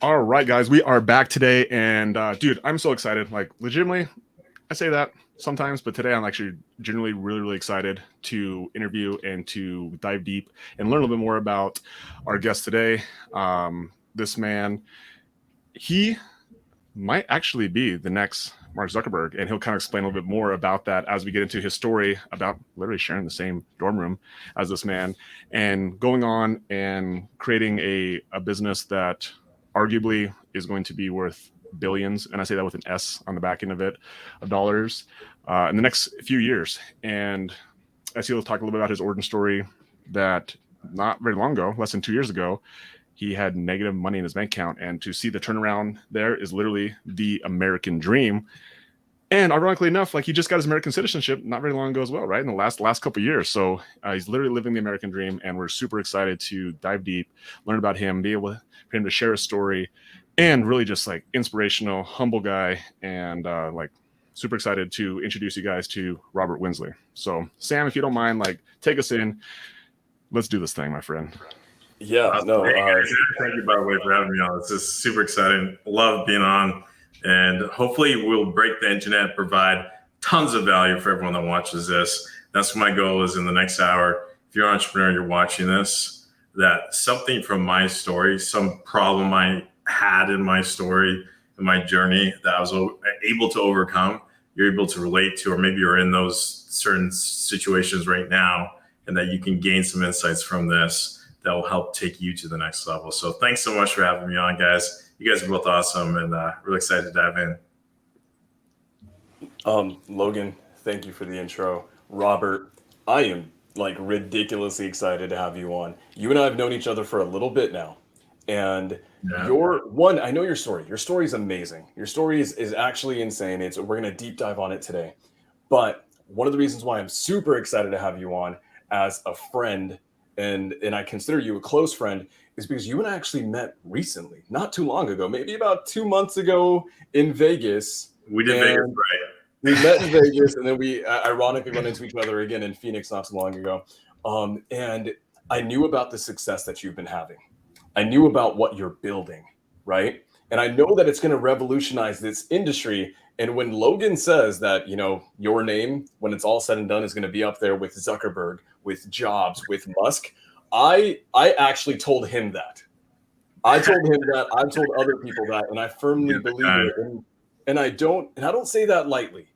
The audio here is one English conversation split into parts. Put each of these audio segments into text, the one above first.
All right, guys, we are back today, and dude, I'm so excited. Like, legitimately, I say that sometimes, but today I'm actually genuinely really excited to interview and to dive deep and learn a little bit more about our guest today. This man, he might actually be the next Mark Zuckerberg, and he'll kind of explain a little bit more about that as we get into his story about literally sharing the same dorm room as this man and going on and creating a business that arguably is going to be worth billions, and I say that with an S on the back end of it, of dollars in the next few years. And as he'll talk a little bit about his origin story, that not very long ago, less than 2 years ago, he had negative money in his bank account, and to see the turnaround there is literally the American dream. And ironically enough, like, he just got his American citizenship not very long ago as well, right? In the last couple of years. So he's literally living the American dream, and we're super excited to dive deep, learn about him, be able for him to share his story, and really just like inspirational, humble guy, and like super excited to introduce you guys to Robert Wensley. So Sam, if you don't mind, like, take us in. Let's do this thing, my friend. Yeah, no. Hey guys, thank you, by the way, for having me on. This is super exciting. Love being on, and hopefully we'll break the internet, provide tons of value for everyone that watches this. That's what my goal is in the next hour. If you're an entrepreneur, you're watching this, that something from my story, some problem I had in my story, in my journey that I was able to overcome, you're able to relate to, or maybe you're in those certain situations right now, and that you can gain some insights from this that will help take you to the next level. So thanks so much for having me on, guys. You guys are both awesome, and really excited to dive in. Logan, thank you for the intro. Robert, I am like ridiculously excited to have you on. You and I have known each other for a little bit now. And I know your story. Your story is amazing. Your story is actually insane. We're going to deep dive on it today. But one of the reasons why I'm super excited to have you on as a friend, and I consider you a close friend, is because you and I actually met recently, not too long ago, maybe about 2 months ago in Vegas. We did Vegas, right? We met in Vegas, and then we ironically run into each other again in Phoenix not too long ago. And I knew about the success that you've been having. I knew about what you're building, right? And I know that it's going to revolutionize this industry. And when Logan says that, your name, when it's all said and done, is going to be up there with Zuckerberg, with Jobs, with Musk, I actually told him that. I told him that. I've told other people that, and I firmly believe it. And I don't say that lightly,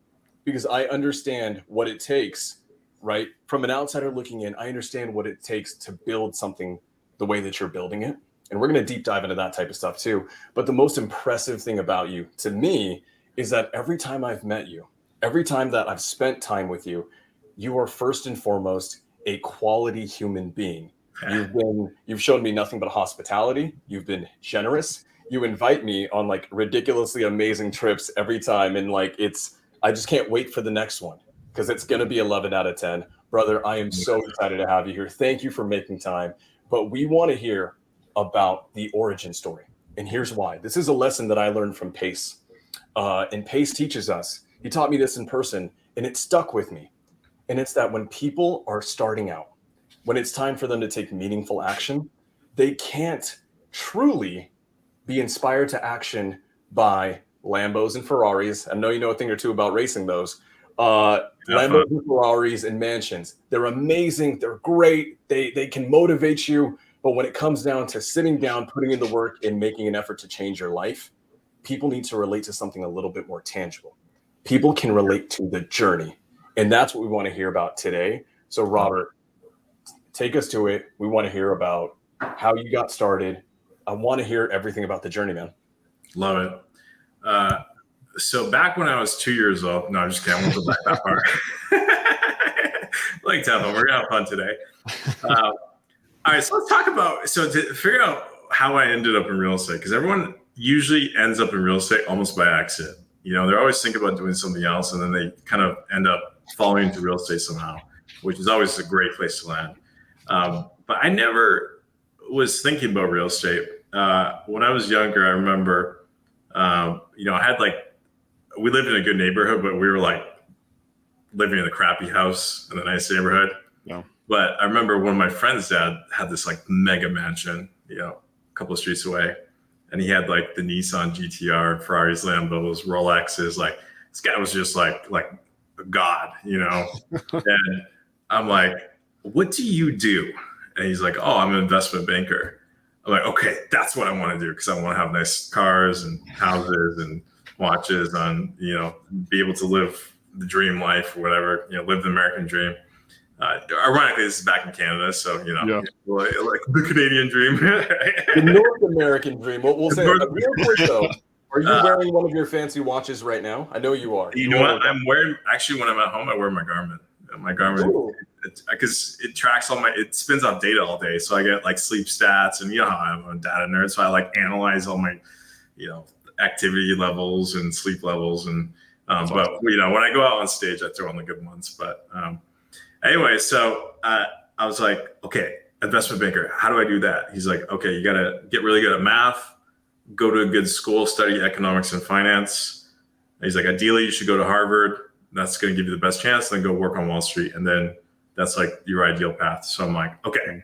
because I understand what it takes, right? From an outsider looking in, I understand what it takes to build something the way that you're building it. And we're going to deep dive into that type of stuff too. But the most impressive thing about you, to me, is that every time I've met you, every time that I've spent time with you, you are first and foremost a quality human being. You've shown me nothing but hospitality. You've been generous. You invite me on like ridiculously amazing trips every time. And like, I just can't wait for the next one, because it's going to be 11 out of 10. Brother, I am so excited to have you here. Thank you for making time. But we want to hear about the origin story. And here's why. This is a lesson that I learned from Pace. And Pace teaches us. He taught me this in person, and it stuck with me. And it's that when people are starting out, when it's time for them to take meaningful action, they can't truly be inspired to action by Lambos and Ferraris. I know you know a thing or two about racing those. Lambos and Ferraris and mansions. They're amazing. They're great. They can motivate you. But when it comes down to sitting down, putting in the work, and making an effort to change your life, people need to relate to something a little bit more tangible. People can relate to the journey. And that's what we want to hear about today. So Robert, take us to it. We want to hear about how you got started. I want to hear everything about the journey, man. Love it. So back when I was 2 years old, no, I'm just kidding. I won't go back that far. Like, tell them we're gonna have fun today. All right, so let's talk about, to figure out how I ended up in real estate, because everyone usually ends up in real estate almost by accident. They're always thinking about doing something else, and then they kind of end up falling into real estate somehow, which is always a great place to land. But I never was thinking about real estate. When I was younger, I remember, I had we lived in a good neighborhood, but we were like living in a crappy house in a nice neighborhood. Yeah. But I remember one of my friends' dad had this like mega mansion, a couple of streets away. and he had like the Nissan GTR, Ferraris, Lambos, Rolexes. Like this guy was just like a god, you know. And I'm like, what do you do? And he's like, oh, I'm an investment banker. I'm like, okay, that's what I want to do, because I want to have nice cars and houses and watches on, you know, be able to live the dream life or whatever, you know, live the American dream. Ironically, this is back in Canada, so, you know, like the Canadian dream. The North American dream. We'll say real quick though. Are you wearing one of your fancy watches right now? I know you are. You know what? I'm wearing, actually, when I'm at home, I wear my Garmin. My Garmin, because it tracks it spins off data all day. So I get like sleep stats, and you know how I'm a data nerd. So I like analyze all my, you know, activity levels and sleep levels. And, but you know, when I go out on stage, I throw on the good ones. But anyway, so I was like, okay, investment banker, how do I do that? He's like, okay, you got to get really good at math, go to a good school, study economics and finance. And he's like, ideally, you should go to Harvard. That's going to give you the best chance. Then go work on Wall Street. And then that's like your ideal path. So I'm like, okay,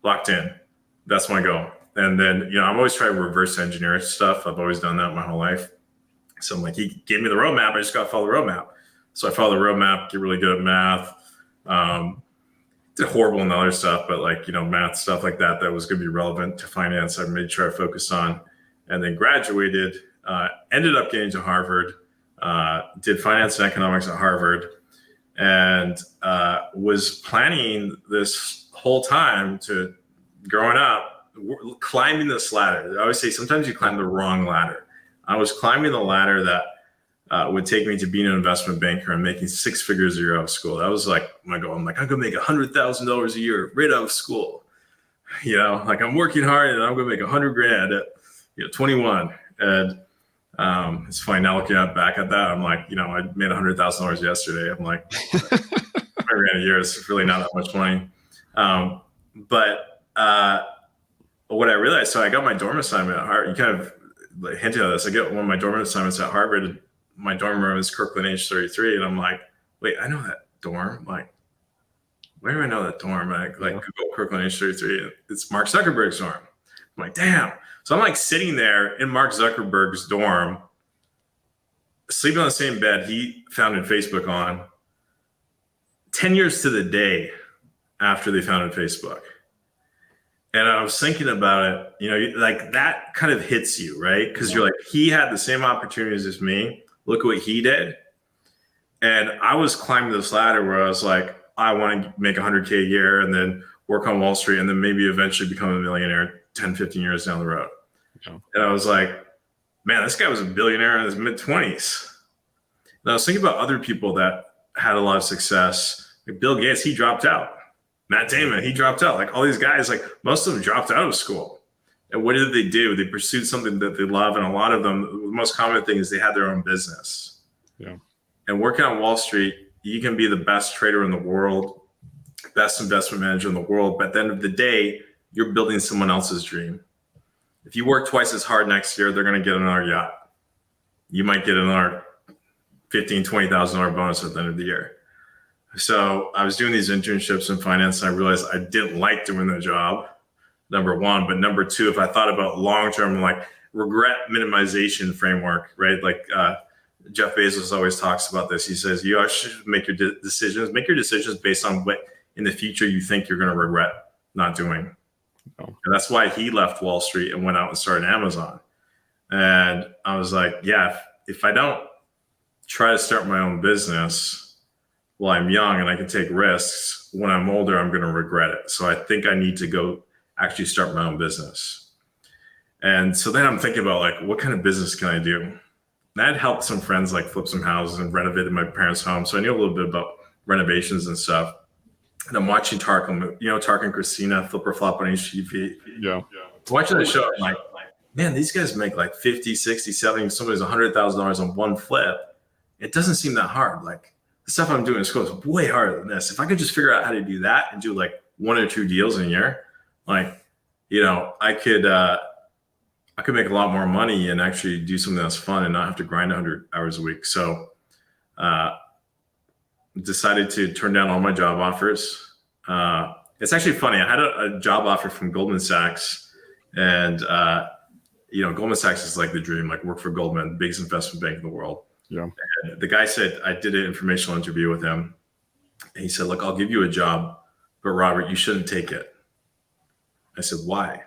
locked in. That's my goal. And then, you know, I'm always trying to reverse engineer stuff. I've always done that my whole life. So I'm like, he gave me the roadmap. I just got to follow the roadmap. So I follow the roadmap, get really good at math. Did horrible in other stuff, but like, you know, math stuff like that was going to be relevant to finance. I made sure I focused on, and then graduated, ended up getting to Harvard. Did finance and economics at Harvard, and was planning this whole time to, growing up, climbing this ladder. I always say sometimes you climb the wrong ladder. I was climbing the ladder that would take me to being an investment banker and making 6 figures a year out of school. That was like my goal. I'm like, I'm gonna make $100,000 a year right out of school. You know, like I'm working hard and I'm gonna make $100,000 at, you know, 21. And it's funny now looking back at that. I'm like, you know, I made $100,000 yesterday. I'm like, $100,000 a year is really not that much money. But what I realized, so I got my dorm assignment at Harvard. You kind of like hinted at this. I get one of my dorm assignments at Harvard. My dorm room is Kirkland H33, and I'm like, wait, I know that dorm. Like, where do I know that dorm? I Google Kirkland H33. It's Mark Zuckerberg's dorm. I'm like, damn. So I'm like sitting there in Mark Zuckerberg's dorm, sleeping on the same bed he founded Facebook on, 10 years to the day after they founded Facebook. And I was thinking about it, you know, like that kind of hits you, right? Because you're like, he had the same opportunities as me. Look at what he did. And I was climbing this ladder where I was like, I want to make 100K a year and then work on Wall Street and then maybe eventually become a millionaire 10, 15 years down the road. Yeah. And I was like, man, this guy was a billionaire in his mid-20s. And I was thinking about other people that had a lot of success. Like Bill Gates, he dropped out. Matt Damon, he dropped out. Like all these guys, like most of them dropped out of school. And what did they do? They pursued something that they love. And a lot of them, the most common thing is they had their own business. Yeah. And working on Wall Street, you can be the best trader in the world, best investment manager in the world. But at the end of the day, you're building someone else's dream. If you work twice as hard next year, they're going to get another yacht. You might get another $15,000, $20,000 bonus at the end of the year. So I was doing these internships in finance, and I realized I didn't like doing the job, number one. But number two, if I thought about long-term, like regret minimization framework, right? Like Jeff Bezos always talks about this. He says, you should make your decisions. Make your decisions based on what in the future you think you're going to regret not doing. Oh. And that's why he left Wall Street and went out and started Amazon. And I was like, yeah, if I don't try to start my own business while I'm young and I can take risks, when I'm older, I'm going to regret it. So I think I need to go actually start my own business. And so then I'm thinking about like, what kind of business can I do? And I'd helped some friends like flip some houses and renovated my parents' home. So I knew a little bit about renovations and stuff. And I'm watching Tarkin, you know, Tarkin Christina, Flip or Flop on HTV. Yeah. Watching the show, I'm like, man, these guys make like 50, 60, 70, somebody's $100,000 on one flip. It doesn't seem that hard. Like the stuff I'm doing in school is way harder than this. If I could just figure out how to do that and do like 1 or 2 deals in a year, like, you know, I could make a lot more money and actually do something that's fun and not have to grind 100 hours a week. So, decided to turn down all my job offers. It's actually funny. I had a job offer from Goldman Sachs, and Goldman Sachs is like the dream, like work for Goldman, biggest investment bank in the world. Yeah. And the guy said, I did an informational interview with him. And he said, look, I'll give you a job, but Robert, you shouldn't take it. I said, why?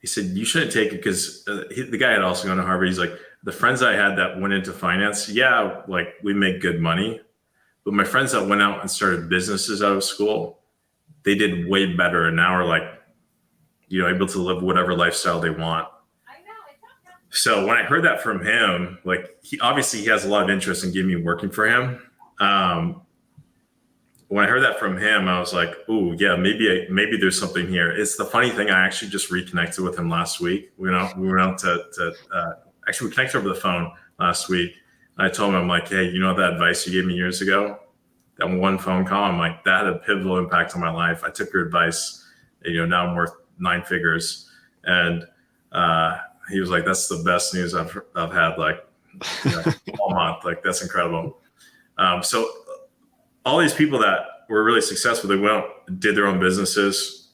He said, you shouldn't take it because the guy had also gone to Harvard. He's like, the friends I had that went into finance, yeah, like we make good money. But my friends that went out and started businesses out of school, they did way better and now are like, able to live whatever lifestyle they want. So when I heard that from him, like he has a lot of interest in getting me working for him. When I heard that from him, I was like, "Ooh, yeah, maybe there's something here." It's the funny thing. I actually just reconnected with him last week. We went out to actually we connected over the phone last week. And I told him, I'm like, "Hey, that advice you gave me years ago? That one phone call, I'm like, that had a pivotal impact on my life. I took your advice. Now I'm worth 9 figures." And he was like, "That's the best news I've had like all month. Like that's incredible." So all these people that were really successful, they went out, did their own businesses.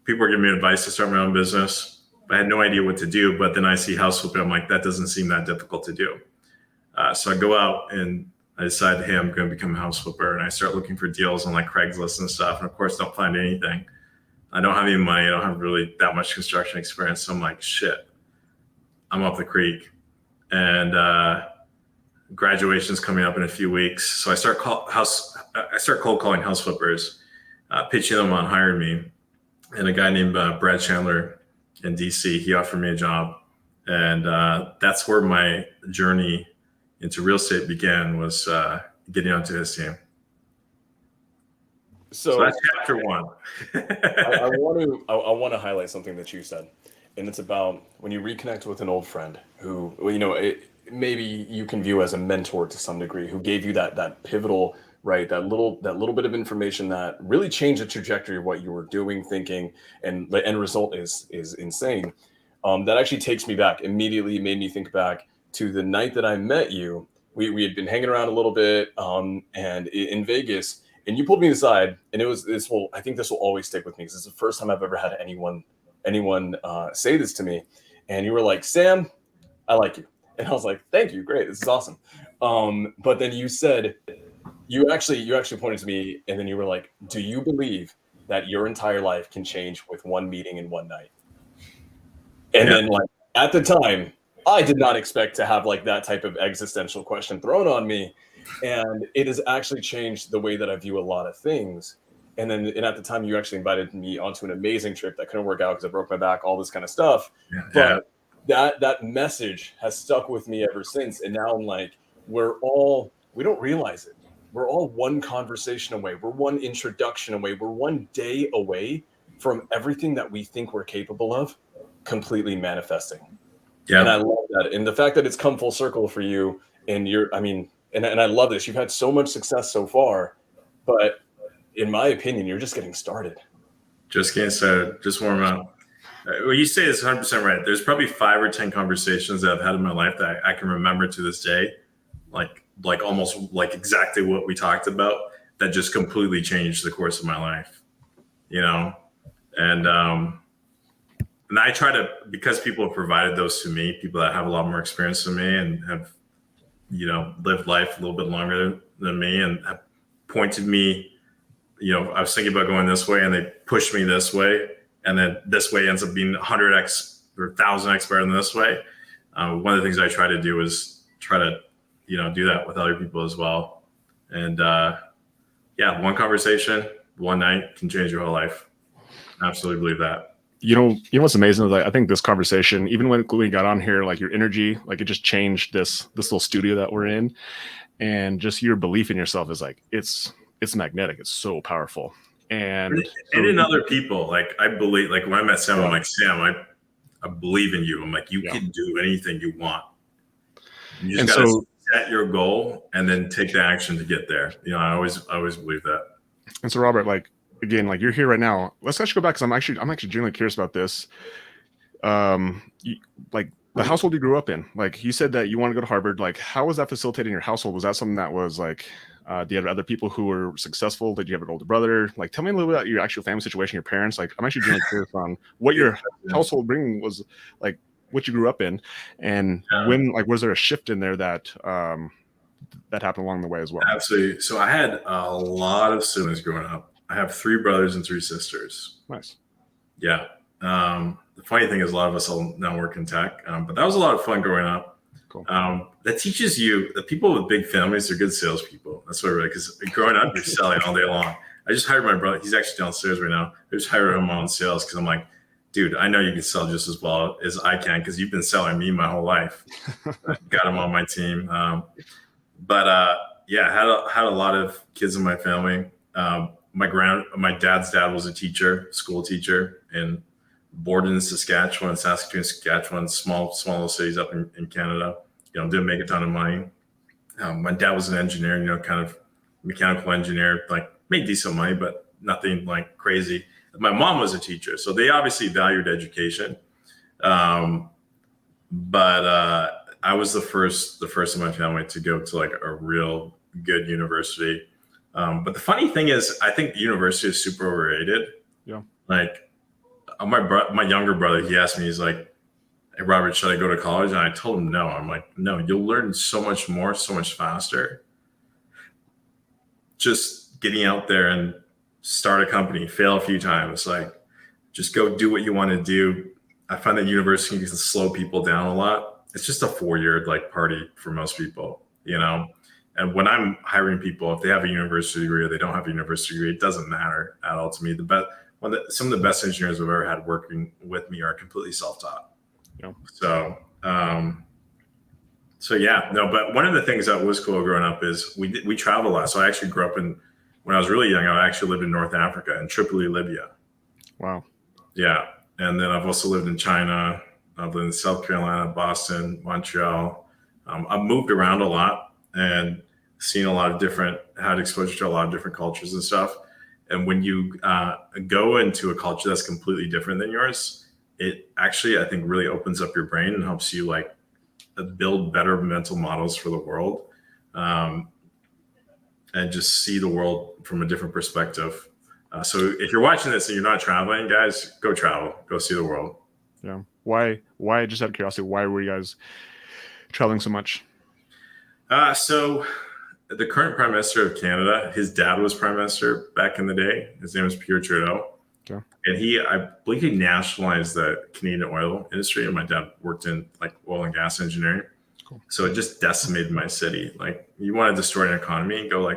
People were giving me advice to start my own business. I had no idea what to do, but then I see house flipping. I'm like, that doesn't seem that difficult to do. So I go out and I decide, hey, I'm going to become a house flipper. And I start looking for deals on like Craigslist and stuff. And of course, don't find anything. I don't have any money. I don't have really that much construction experience. So I'm like, shit, I'm up the creek. And graduation's coming up in a few weeks. So I start cold calling house flippers, pitching them on hiring me. And a guy named Brad Chandler in DC, he offered me a job. And that's where my journey into real estate began, was getting onto his team. So that's chapter 1. I want to highlight something that you said. And it's about when you reconnect with an old friend who, maybe you can view as a mentor to some degree, who gave you that pivotal, right? That little bit of information that really changed the trajectory of what you were doing, thinking, and the end result is insane. That actually takes me back, immediately made me think back to the night that I met you. We had been hanging around a little bit and in Vegas, and you pulled me aside, and I think this will always stick with me because it's the first time I've ever had anyone say this to me. And you were like, "Sam, I like you." And I was like, "Thank you, great, this is awesome." But then you said, you actually pointed to me, and then you were like, "Do you believe that your entire life can change with one meeting in one night?" And then, like, at the time, I did not expect to have like that type of existential question thrown on me, and it has actually changed the way that I view a lot of things. And at the time, you actually invited me onto an amazing trip that couldn't work out because I broke my back, all this kind of stuff. Yeah. But that message has stuck with me ever since. And now I'm like, we don't realize it. We're all one conversation away. We're one introduction away. We're one day away from everything that we think we're capable of completely manifesting. Yeah. And I love that. And the fact that it's come full circle for you, and and I love this. You've had so much success so far, but in my opinion, you're just getting started. Just getting started. Just warm up. What you say is 100% right. There's probably 5 or 10 conversations that I've had in my life that I can remember to this day, like almost like exactly what we talked about, that just completely changed the course of my life, And I try to, because people have provided those to me, people that have a lot more experience than me and have, lived life a little bit longer than me and have pointed me, I was thinking about going this way and they pushed me this way. And then this way ends up being 100x or 1000x better than this way. One of the things I try to do is try to, do that with other people as well. And one conversation, one night can change your whole life. I absolutely believe that. You know what's amazing is, like, I think this conversation, even when we got on here, like your energy, like it just changed this little studio that we're in, and just your belief in yourself is like it's magnetic. It's so powerful. And in other people, like I believe, like when I met Sam, I'm like, Sam, I believe in you. I'm like, you can do anything you want. You just gotta set your goal and then take the action to get there. I always believe that. And so, Robert, like, again, like you're here right now. Let's actually go back, because I'm actually genuinely curious about this. Like the household you grew up in, like you said that you want to go to Harvard. Like, how was that facilitated in your household? Was that something that was like, do you have other people who were successful? Did you have an older brother? Like, tell me a little bit about your actual family situation, your parents. Like, I'm actually genuinely curious on what your household bringing was like. what you grew up in, and when like was there a shift in there that that happened along the way as well? Absolutely. So I had a lot of siblings growing up. I have 3 brothers and 3 sisters. Nice. Yeah. The funny thing is a lot of us all now work in tech, but that was a lot of fun growing up. Cool. That teaches you that people with big families are good salespeople. That's what I really, because growing up, you're selling all day long. I just hired my brother. He's actually downstairs right now. I just hired him on sales because I'm like, dude, I know you can sell just as well as I can because you've been selling me my whole life. Got him on my team. Yeah, I had a lot of kids in my family. My dad's dad was a teacher, school teacher in Borden, Saskatchewan, Saskatoon, Saskatchewan, small little cities up in Canada. Didn't make a ton of money. My dad was an engineer, kind of mechanical engineer, like made decent money, but nothing like crazy. My mom was a teacher, so they obviously valued education. But I was the first in my family to go to like a real good university. But the funny thing is, I think university is super overrated. Yeah. Like my younger brother, he asked me, he's like, "Hey, Robert, should I go to college?" And I told him no. I'm like, no, you'll learn so much more, so much faster. Just getting out there and start a company, fail a few times, like just go do what you want to do. I find that university can slow people down a lot. It's just a 4-year like party for most people, And when I'm hiring people, if they have a university degree or they don't have a university degree, it doesn't matter at all to me. Some of the best engineers I've ever had working with me are completely self-taught. Yeah. So yeah, no, but one of the things that was cool growing up is we travel a lot. So I actually grew up when I was really young, I actually lived in North Africa, in Tripoli, Libya. Wow. Yeah. And then I've also lived in China. I've lived in South Carolina, Boston, Montreal. I've moved around a lot and seen had exposure to a lot of different cultures and stuff. And when you go into a culture that's completely different than yours, it actually, I think, really opens up your brain and helps you like build better mental models for the world. And just see the world from a different perspective. So if you're watching this and you're not traveling, guys, go travel, go see the world. Yeah. Why, just out of curiosity, why were you guys traveling so much? So the current Prime Minister of Canada, his dad was Prime Minister back in the day. His name was Pierre Trudeau. Okay. And I believe he nationalized the Canadian oil industry. And my dad worked in like oil and gas engineering. Cool. So it just decimated my city. Like you want to destroy an economy and go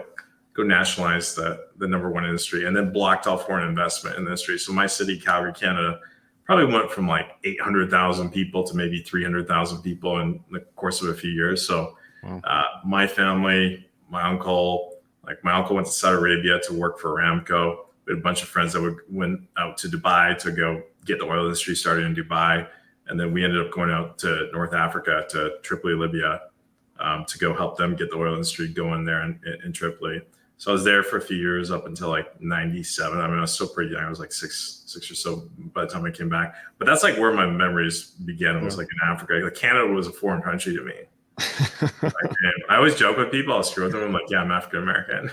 nationalize the number one industry, and then blocked all foreign investment in the industry. So my city, Calgary, Canada, probably went from like 800,000 people to maybe 300,000 people in the course of a few years. So my family, my uncle went to Saudi Arabia to work for Aramco. We had a bunch of friends that went out to Dubai to go get the oil industry started in Dubai. And then we ended up going out to North Africa, to Tripoli, Libya, to go help them get the oil industry going there in Tripoli. So I was there for a few years up until like 97. I mean, I was still pretty young. I was like six or so by the time I came back. But that's like where my memories began. It was like in Africa. Like Canada was a foreign country to me. I always joke with people. I'll screw with them. I'm like, yeah, I'm African American.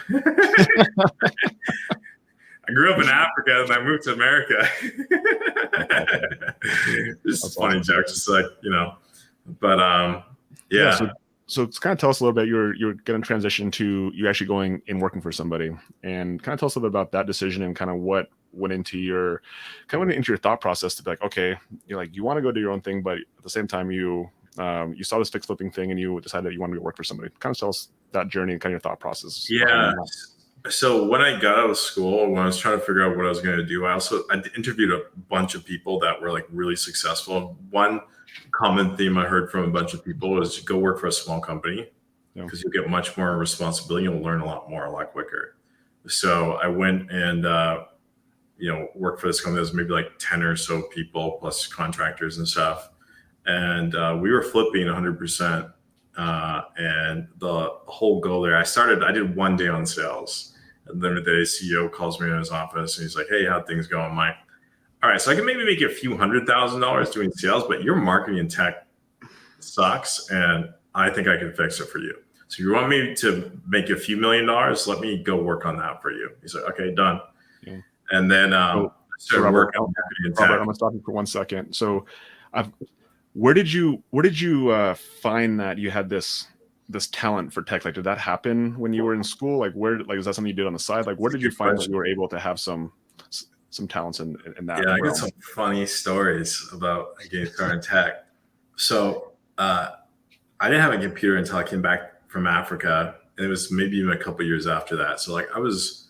I grew up in Africa and I moved to America. Just a funny joke, just like, but yeah. So kind of tell us a little bit, you're going to transition to you actually going and working for somebody, and kind of tell us a little bit about that decision and kind of what went into your thought process to be like, okay, you want to go do your own thing, but at the same time you saw this fixed flipping thing and you decided that you wanted to go work for somebody. Kind of tell us that journey and kind of your thought process. Yeah. So when I got out of school, when I was trying to figure out what I was going to do, I interviewed a bunch of people that were like really successful. One common theme I heard from a bunch of people was go work for a small company because you'll get much more responsibility. You'll learn a lot more, a lot quicker. So I went and, worked for this company. There was maybe like 10 or so people plus contractors and stuff. And we were flipping 100%. And the whole goal there, I did 1 day on sales. And then the CEO calls me in his office and he's like, hey, how'd things go? I'm like, all right, so I can maybe make a few $100,000 doing sales, but your marketing and tech sucks. And I think I can fix it for you. So you want me to make a few $1 million? Let me go work on that for you. He's like, okay, done. Yeah. And then Robert, I'm going to stop you for 1 second. So Where did you find that you had this talent for tech? Like, did that happen when you were in school? Like, is that something you did on the side? Like, where did you find that you were able to have some talents in that Yeah, I realm? got some funny stories about getting started in tech. So I didn't have a computer until I came back from Africa, and it was maybe even a couple years after that. So like it was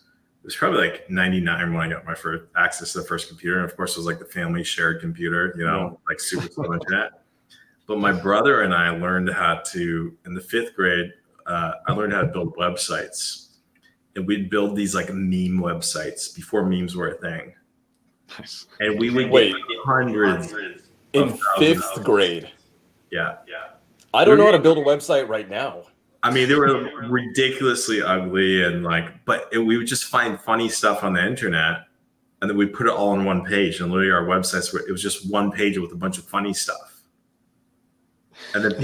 probably like 99 when I got my first access to the first computer. And of course it was like the family shared computer, like super slow internet. But my brother and I learned how to, in the 5th grade, I learned how to build websites. And we'd build these like meme websites before memes were a thing. Nice. And we would get hundreds in 5th grade. Yeah. I don't know how to build a website right now. I mean, they were ridiculously ugly and we would just find funny stuff on the internet, and then we put it all on one page. And literally, our websites it was just one page with a bunch of funny stuff. And then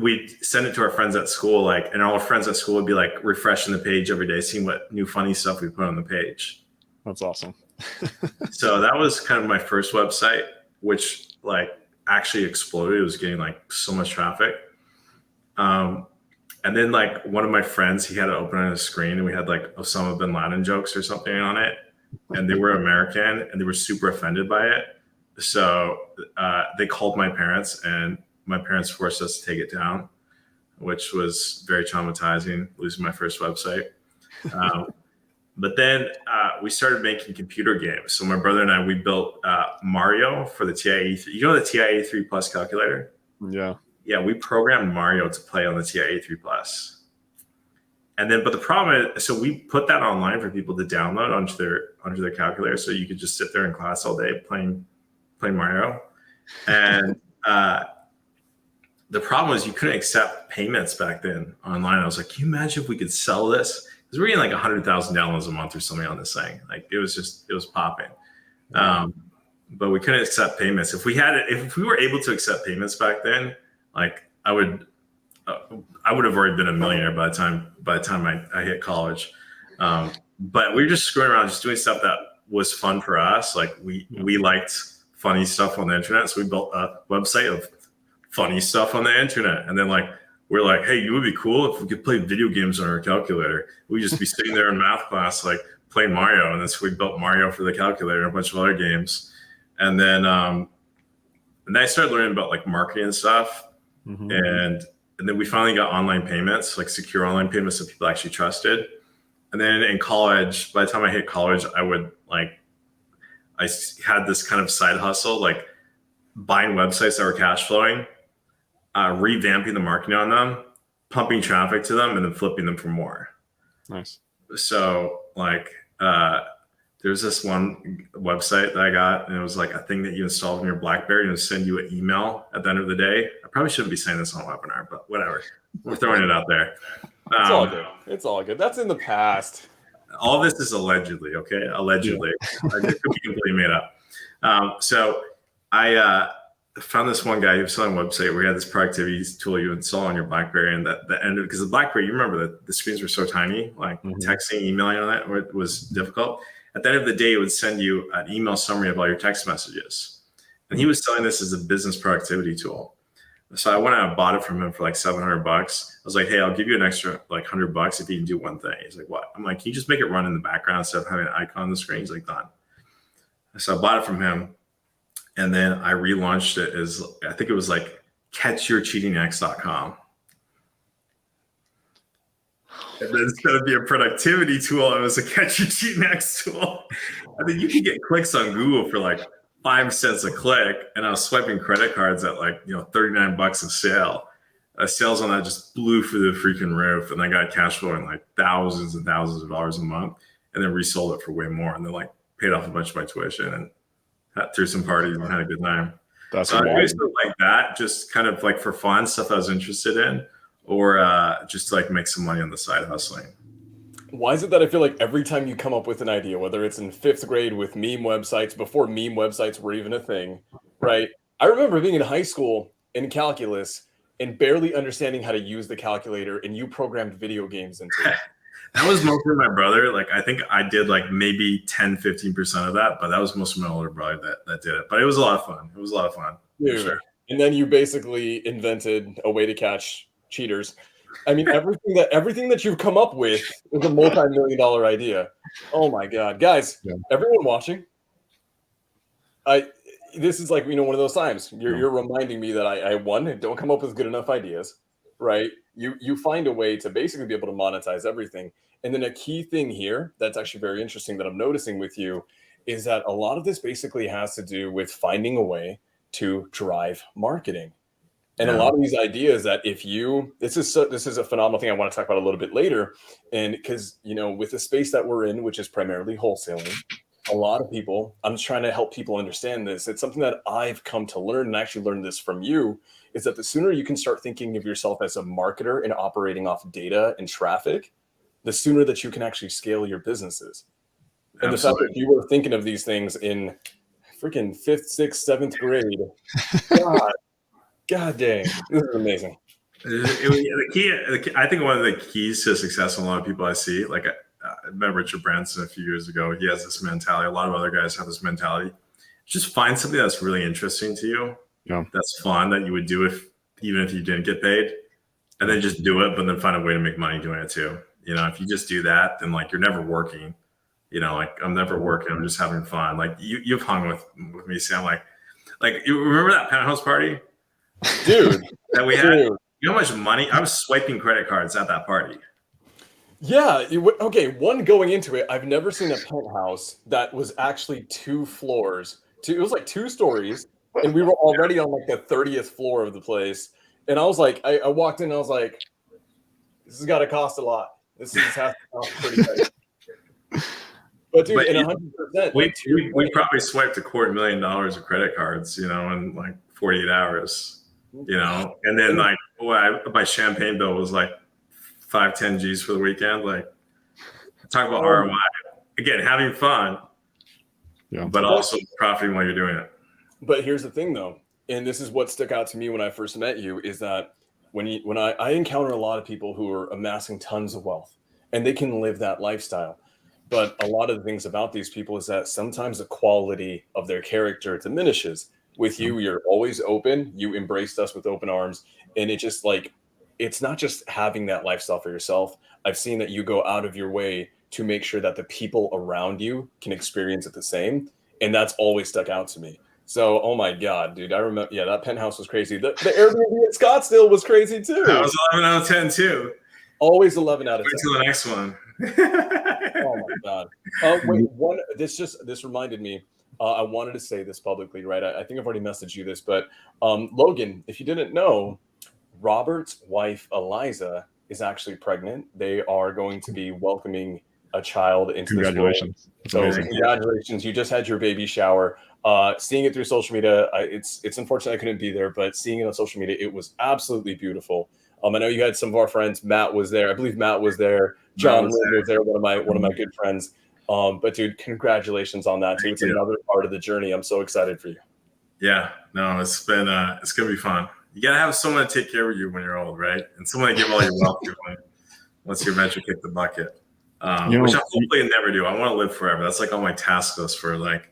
we'd send it to our friends at school, and all our friends at school would be like refreshing the page every day, seeing what new funny stuff we put on the page. That's awesome. So that was kind of my first website, which actually exploded. It was getting so much traffic. And then one of my friends, he had it open on his screen, and we had Osama bin Laden jokes or something on it, and they were American, and they were super offended by it. So they called my parents, and my parents forced us to take it down, which was very traumatizing, losing my first website. But then we started making computer games. So my brother and I, we built Mario for the TIE3. You know the TIE3 Plus calculator? Yeah. Yeah, we programmed Mario to play on the TIE3 Plus. And then, but the problem is, so we put that online for people to download onto their calculator, so you could just sit there in class all day playing Mario. And the problem was you couldn't accept payments back then online. I was like, can you imagine if we could sell this? Because we're getting 100,000 downloads a month or something on this thing. It was popping. But we couldn't accept payments. If we were able to accept payments back then, I would have already been a millionaire by the time I hit college. But we were just screwing around, just doing stuff that was fun for us. We liked funny stuff on the internet, so we built a website of funny stuff on the internet. And then we're like, hey, it would be cool if we could play video games on our calculator. We'd just be sitting there in math class, playing Mario. And then so we built Mario for the calculator and a bunch of other games. And then I started learning about marketing and stuff. Mm-hmm. And then we finally got online payments, secure online payments that people actually trusted. And then in college, by the time I hit college, I would I had this kind of side hustle, buying websites that were cash flowing, revamping the marketing on them, pumping traffic to them, and then flipping them for more. Nice. So there's this one website that I got, and it was a thing that you installed on your BlackBerry, and it would send you an email at the end of the day. I probably shouldn't be saying this on a webinar, but whatever. We're throwing it out there. It's all good. It's all good. That's in the past. All this is allegedly, okay? Allegedly. Yeah. It could be completely made up. So I found this one guy who was selling a website where he had this productivity tool you install on your BlackBerry, and the end because the BlackBerry, you remember that the screens were so tiny, texting, emailing on it was difficult. At the end of the day, it would send you an email summary of all your text messages. And he was selling this as a business productivity tool. So I went out and bought it from him for $700. I was like, hey, I'll give you an extra $100 if you can do one thing. He's like, what? I'm like, can you just make it run in the background instead of having an icon on the screen? He's like, done. So I bought it from him. And then I relaunched it as, I think it was catchyourcheatingx.com. And then instead of being a productivity tool, it was a catch your cheating X tool. And then you can get clicks on Google for 5 cents a click. And I was swiping credit cards at $39 a sale. Sales on that just blew through the freaking roof. And I got cash flow in thousands and thousands of dollars a month, and then resold it for way more. And then paid off a bunch of my tuition and threw some parties and had a good time. That's so I used to that, just kind of for fun, stuff I was interested in, or just to make some money on the side hustling. Why is it that I feel every time you come up with an idea, whether it's in 5th grade with meme websites, before meme websites were even a thing, right? I remember being in high school in calculus and barely understanding how to use the calculator, and you programmed video games into it. That was mostly my brother. I think I did maybe 10-15% of that, but that was mostly my older brother that did it. But it was a lot of fun. It was a lot of fun. Dude, sure. And then you basically invented a way to catch cheaters. I mean, everything that you've come up with is a multi-million-dollar idea. Oh my God, guys, everyone watching, this is like, one of those times you're reminding me that I don't come up with good enough ideas, right? You find a way to basically be able to monetize everything. And then a key thing here that's actually very interesting that I'm noticing with you is that a lot of this basically has to do with finding a way to drive marketing. And a lot of these ideas that this is a phenomenal thing I want to talk about a little bit later. And because, with the space that we're in, which is primarily wholesaling, a lot of people, I'm just trying to help people understand this. It's something that I've come to learn, and I actually learned this from you, is that the sooner you can start thinking of yourself as a marketer and operating off data and traffic, the sooner that you can actually scale your businesses. And the fact that you were thinking of these things in freaking 5th, 6th, 7th grade, God dang, this is amazing. The key, I think one of the keys to success in a lot of people I see, like I met Richard Branson a few years ago. He has this mentality. A lot of other guys have this mentality. Just find something that's really interesting to you. That's fun, that you would do even if you didn't get paid, and then just do it, but then find a way to make money doing it too. If you just do that, then like you're never working. Like I'm never working. I'm just having fun. Like you've hung with me, Sam. Like you remember that penthouse party, dude, that we had? You know how much money I was swiping credit cards at that party. Yeah. Okay. One, going into it, I've never seen a penthouse that was actually 2 floors. It was like 2 stories, and we were already on like the 30th floor of the place. And I was like, I walked in, and I was like, this has got to cost a lot. This has to cost pretty much. But dude, 100%. We probably swiped $250,000 of credit cards, in like 48 hours, and then like my champagne bill was like 5-10 G's for the weekend. Like, talk about ROI. Again, having fun, but also profiting while you're doing it. But here's the thing, though, and this is what stuck out to me when I first met you, is that when I encounter a lot of people who are amassing tons of wealth, and they can live that lifestyle. But a lot of the things about these people is that sometimes the quality of their character diminishes. With you, you're always open. You embraced us with open arms. And it just like, it's not just having that lifestyle for yourself. I've seen that you go out of your way to make sure that the people around you can experience it the same. And that's always stuck out to me. So, oh my God, dude, I remember, that penthouse was crazy. The Airbnb in Scottsdale was crazy too. That was 11 out of 10 too. Always 11 out of 10. Wait till the next one. Oh my God. Wait, this reminded me, I wanted to say this publicly, right? I think I've already messaged you this, but Logan, if you didn't know, Robert's wife, Eliza, is actually pregnant. They are going to be welcoming a child into Congratulations. this world. So congratulations. You just had your baby shower. Seeing it through social media, it's unfortunate I couldn't be there, but seeing it on social media, it was absolutely beautiful. I know you had some of our friends. Matt was there. I believe Matt was there. John was there. One of my good friends. But dude, congratulations on that too. It's another part of the journey. I'm so excited for you. Yeah, no, it's gonna be fun. You gotta have someone to take care of you when you're old, right? And someone to give all your wealth to once you eventually kick the bucket. Which I hopefully never do. I want to live forever. That's like on my task list for like,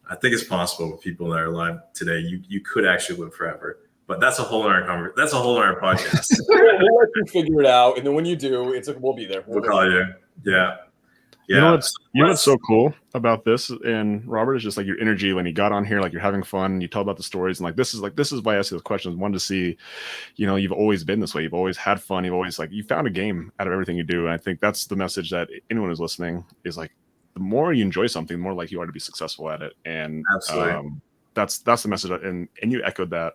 I think it's possible with people that are alive today. You could actually live forever. But that's a whole other podcast. We'll let you figure it out, and then when you do, we'll be there. We'll call you. Yeah. You know what's so cool about this, and Robert, is just like your energy when you got on here, like you're having fun, you tell about the stories, and like this is why I ask you those questions. One, to see, you've always been this way. You've always had fun. You've always you found a game out of everything you do. And I think that's the message that anyone who's listening is like, the more you enjoy something, the more like you are to be successful at it. And that's the message. And you echoed that,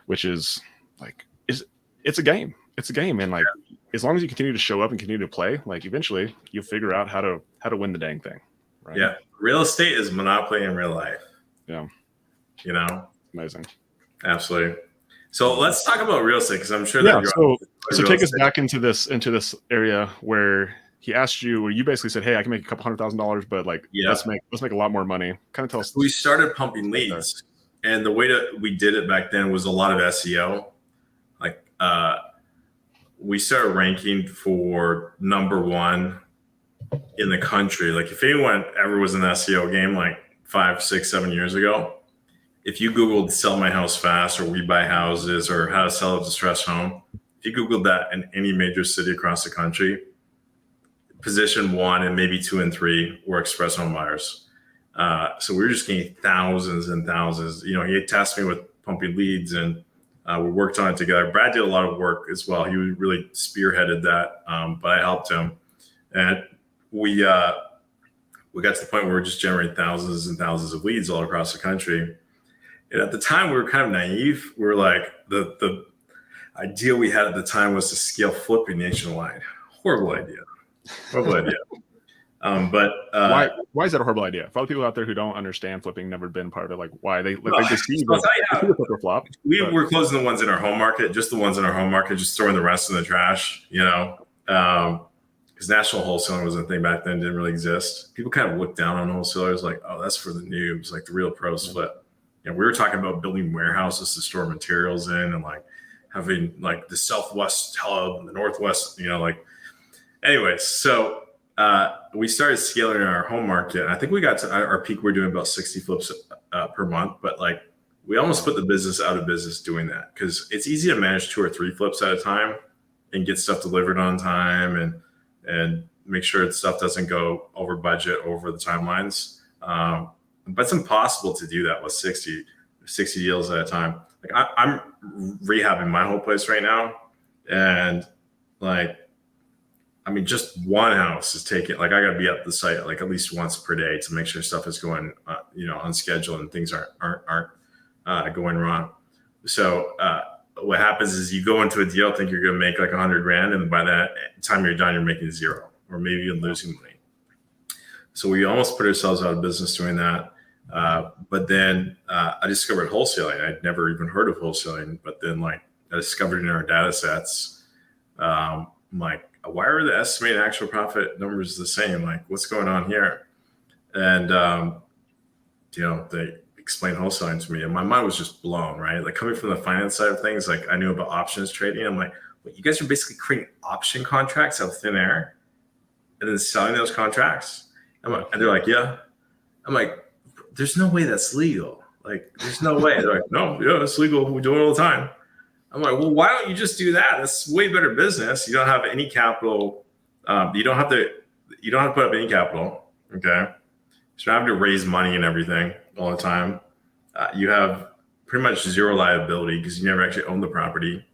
which is like, it's a game. It's a game. And like, as long as you continue to show up and continue to play, like eventually you'll figure out how to win the dang thing. Right? Yeah. Real estate is monopoly in real life. Yeah. Amazing. Absolutely. So let's talk about real estate, because I'm sure that so take us back into this area where he asked you, where you basically said, hey, I can make a couple $100,000, but like, let's make a lot more money. Kind of tell us. We started pumping leads, and the way that we did it back then was a lot of SEO. Like, we started ranking for number 1 in the country. Like, if anyone ever was in the SEO game, like 5, 6, 7 years ago, if you Googled sell my house fast or we buy houses or how to sell a distressed home, if you Googled that in any major city across the country, position 1 and maybe 2 and 3 were express home buyers. So we were just getting thousands and thousands. You know, he had tasked me with pumping leads, and we worked on it together. Brad did a lot of work as well. He really spearheaded that, but I helped him. And we got to the point where we were just generating thousands and thousands of leads all across the country. And at the time, we were kind of naive. We were like, the idea we had at the time was to scale flipping nationwide. Horrible idea. Horrible idea. But why is that a horrible idea? For other people out there who don't understand flipping, never been part of it, like why they see the flop. We're closing the ones in our home market, just the ones in our home market, just throwing the rest in the trash, you know. Because national wholesaling was a thing back then, didn't really exist. People kind of looked down on wholesalers like, oh, that's for the noobs, like the real pros flip. You know, we were talking about building warehouses to store materials in, and like having like the Southwest hub and the Northwest, you know, like anyways. So we started scaling in our home market. I think we got to our peak. We're doing about 60 flips per month, but like we almost put the business out of business doing that, because it's easy to manage 2 or 3 flips at a time and get stuff delivered on time and make sure that stuff doesn't go over budget over the timelines. But it's impossible to do that with 60 deals at a time. Like I'm rehabbing my whole place right now. And like, I mean, just one house is taking, like I got to be at the site like at least once per day to make sure stuff is going, you know, on schedule and things aren't going wrong. So what happens is you go into a deal, think you're going to make like $100,000, and by that time you're done, you're making 0 or maybe even losing money. So we almost put ourselves out of business doing that. But then I discovered wholesaling. I'd never even heard of wholesaling, but then like I discovered in our data sets, like, why are the estimated actual profit numbers the same? Like, what's going on here? And, you know, they explained wholesaling to me, and my mind was just blown, right? Like coming from the finance side of things, like I knew about options trading. I'm like, wait, you guys are basically creating option contracts out of thin air and then selling those contracts? And they're like, yeah. I'm like, there's no way that's legal. Like, there's no way. They're like, no, yeah, it's legal. We do it all the time. I'm like, well, why don't you just do that? That's way better business. You don't have any capital. You don't have to put up any capital. Okay. So you don't have to raise money and everything all the time. You have pretty much 0 liability because you never actually own the property.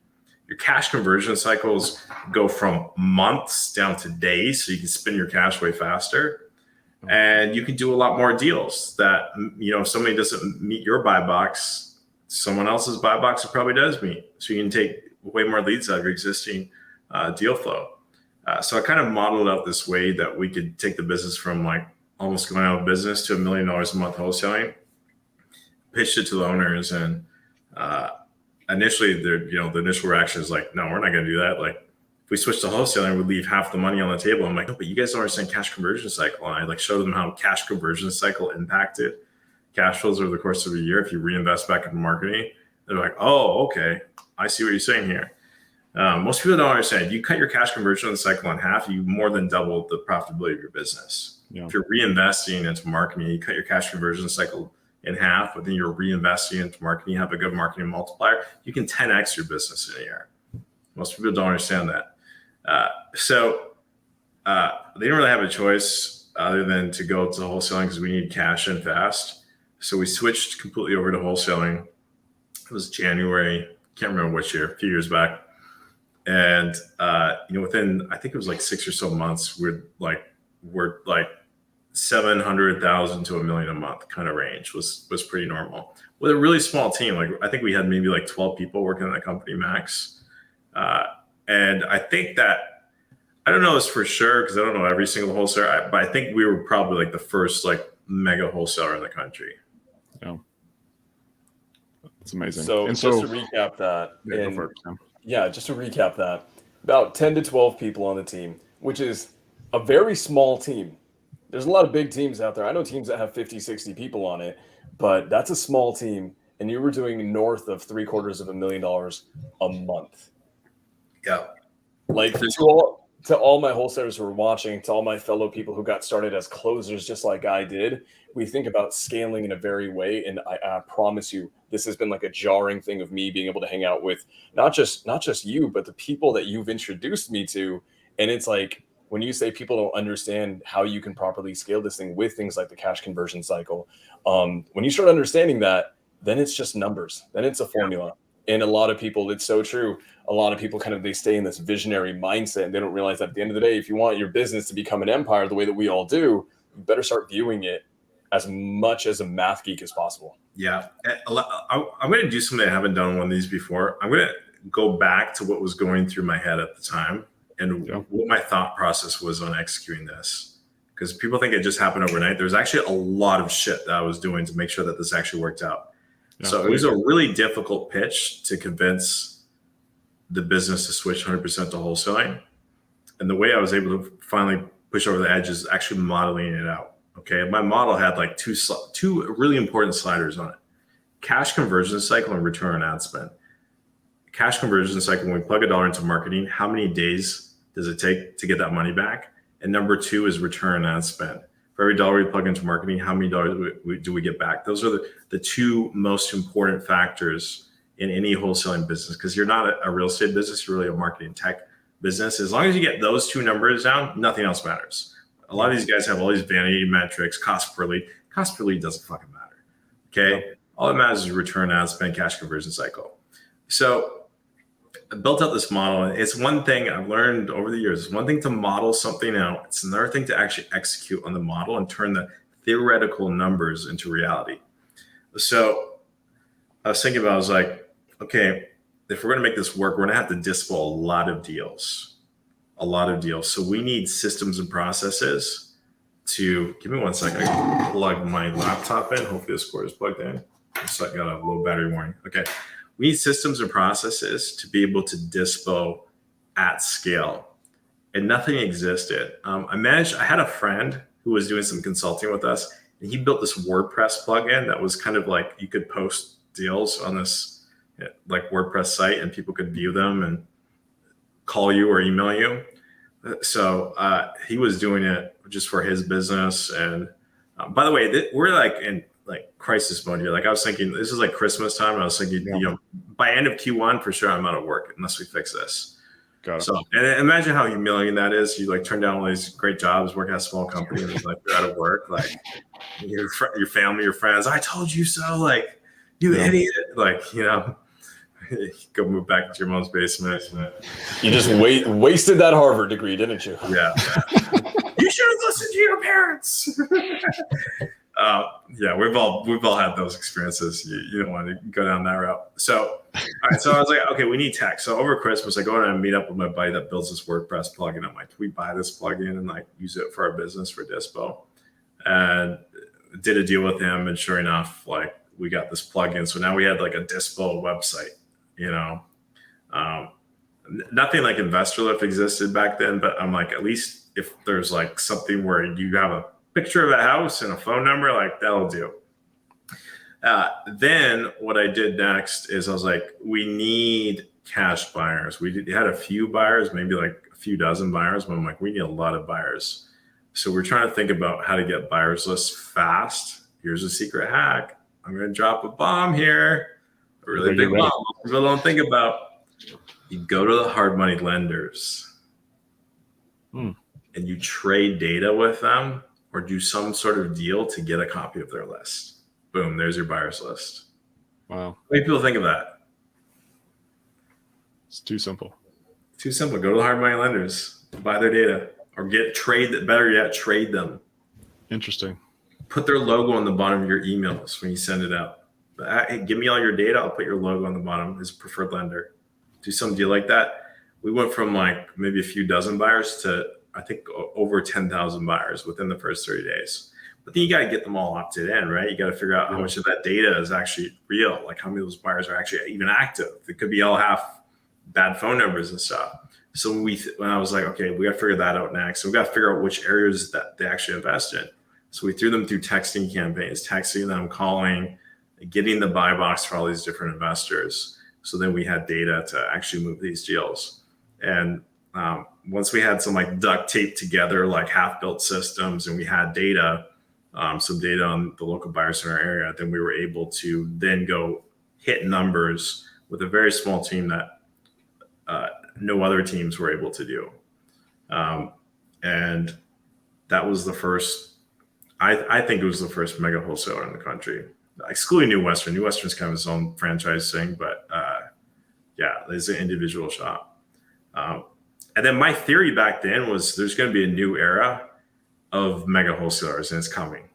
Your cash conversion cycles go from months down to days, so you can spin your cash way faster. And you can do a lot more deals that, you know, if somebody doesn't meet your buy box, someone else's buy box it probably does meet. So you can take way more leads out of your existing deal flow. So I kind of modeled out this way that we could take the business from like almost going out of business to $1 million a month wholesaling, pitched it to the owners, and initially the initial reaction is like, no, we're not going to do that. Like, if we switch to wholesaling, we'd leave half the money on the table. I'm like, no, but you guys don't understand cash conversion cycle. And I like showed them how cash conversion cycle impacted cash flows over the course of a year if you reinvest back into marketing. They're like, oh, okay, I see what you're saying here. Most people don't understand. You cut your cash conversion cycle in half, you more than double the profitability of your business. Yeah. If you're reinvesting into marketing, you cut your cash conversion cycle in half, but then you're reinvesting into marketing, you have a good marketing multiplier, you can 10x your business in a year. Most people don't understand that. So they didn't really have a choice other than to go to wholesaling because we need cash in fast. So we switched completely over to wholesaling. It was January, can't remember which year, a few years back. And within, I think it was like 6 or so months, we're like 700,000 to $1 million a month kind of range was pretty normal with a really small team. Like I think we had maybe like 12 people working in the company max. And I think that, I don't know this for sure because I don't know every single wholesaler, but I think we were probably like the first like mega wholesaler in the country. Yeah. It's amazing. So just to recap that, just to recap that, about 10 to 12 people on the team, which is a very small team. There's a lot of big teams out there. I know teams that have 50, 60 people on it, but that's a small team. And you were doing north of $750,000 a month. Yeah. Like to all my wholesalers who are watching, to all my fellow people who got started as closers just like I did, we think about scaling in a very way. And I promise you, this has been like a jarring thing of me being able to hang out with not just you, but the people that you've introduced me to. And it's like, when you say people don't understand how you can properly scale this thing with things like the cash conversion cycle, when you start understanding that, then it's just numbers, then it's a formula. And a lot of people, it's so true. A lot of people they stay in this visionary mindset and they don't realize that at the end of the day, if you want your business to become an empire the way that we all do, you better start viewing it as much as a math geek as possible. Yeah. I'm going to do something I haven't done one of these before. I'm going to go back to what was going through my head at the time and what my thought process was on executing this. Because people think it just happened overnight. There's actually a lot of shit that I was doing to make sure that this actually worked out. Yeah, so it was a really difficult pitch to convince the business to switch 100% to wholesaling. And the way I was able to finally push over the edge is actually modeling it out. Okay. My model had like two really important sliders on it: cash conversion cycle and return on ad spend. Cash conversion cycle, when we plug $1 into marketing, how many days does it take to get that money back? And number two is return on ad spend. For every dollar we plug into marketing, how many dollars do we get back? Those are the two most important factors in any wholesaling business, because you're not a real estate business, you're really a marketing tech business. As long as you get those two numbers down, nothing else matters. A lot of these guys have all these vanity metrics, cost per lead. Cost per lead doesn't fucking matter. Okay. All that matters is return on ad spend, cash conversion cycle. So I built out this model. It's one thing I've learned over the years. It's one thing to model something out. It's another thing to actually execute on the model and turn the theoretical numbers into reality. So I was thinking about, I was like, okay, if we're going to make this work, we're going to have to dispo a lot of deals. So we need systems and processes to, give me 1 second. I can plug my laptop in. Hopefully this cord is plugged in. So I got a low battery warning. Okay. We need systems and processes to be able to dispo at scale, and nothing existed. I had a friend who was doing some consulting with us, and he built this WordPress plugin that was kind of like, you could post deals on this like WordPress site and people could view them and call you or email you. So he was doing it just for his business. And by the way, we're like in like crisis mode here. Like I was thinking, this is like Christmas time. And I was thinking, by end of Q1, for sure, I'm out of work unless we fix this. Got it. So, and imagine how humiliating that is. You like turn down all these great jobs, working at a small company, and like you're out of work. Like your family, your friends, I told you so. Like you idiot. Like, go move back to your mom's basement. You just wasted that Harvard degree, didn't you? Yeah. You should have listened to your parents. We've all had those experiences. You don't want to go down that route. So, all right. So I was like, okay, we need tech. So over Christmas, I go and I meet up with my buddy that builds this WordPress plugin. I'm like, can we buy this plugin and like use it for our business for dispo? And did a deal with him, and sure enough, like we got this plugin. So now we had like a dispo website. Nothing like InvestorLift existed back then, but I'm like, at least if there's like something where you have a picture of a house and a phone number, like that'll do. Then what I did next is I was like, we need cash buyers. We had a few buyers, maybe like a few dozen buyers, but I'm like, we need a lot of buyers. So we're trying to think about how to get buyers lists fast. Here's a secret hack. I'm going to drop a bomb here. A really big bomb. People don't think about. You go to the hard money lenders and you trade data with them or do some sort of deal to get a copy of their list. Boom, there's your buyer's list. Wow. What do people think of that? It's too simple. Too simple. Go to the hard money lenders, buy their data, or better yet, trade them. Interesting. Put their logo on the bottom of your emails when you send it out. Hey, give me all your data. I'll put your logo on the bottom as a preferred lender. Do some deal like that. We went from like maybe a few dozen buyers to I think over 10,000 buyers within the first 30 days. But then you got to get them all opted in, right? You got to figure out how much of that data is actually real. Like how many of those buyers are actually even active. It could be all half bad phone numbers and stuff. So when I was like, okay, we got to figure that out next. So we got to figure out which areas that they actually invest in. So we threw them through texting campaigns, texting them, calling, getting the buy box for all these different investors. So then we had data to actually move these deals. And once we had some like duct tape together, like half built systems, and we had data, some data on the local buyers in our area, then we were able to then go hit numbers with a very small team that no other teams were able to do. And that was the first, I think it was the first mega wholesaler in the country, excluding New Western. New Western's kind of its own franchise thing, but yeah, it's an individual shop. And then my theory back then was there's going to be a new era of mega wholesalers, and it's coming,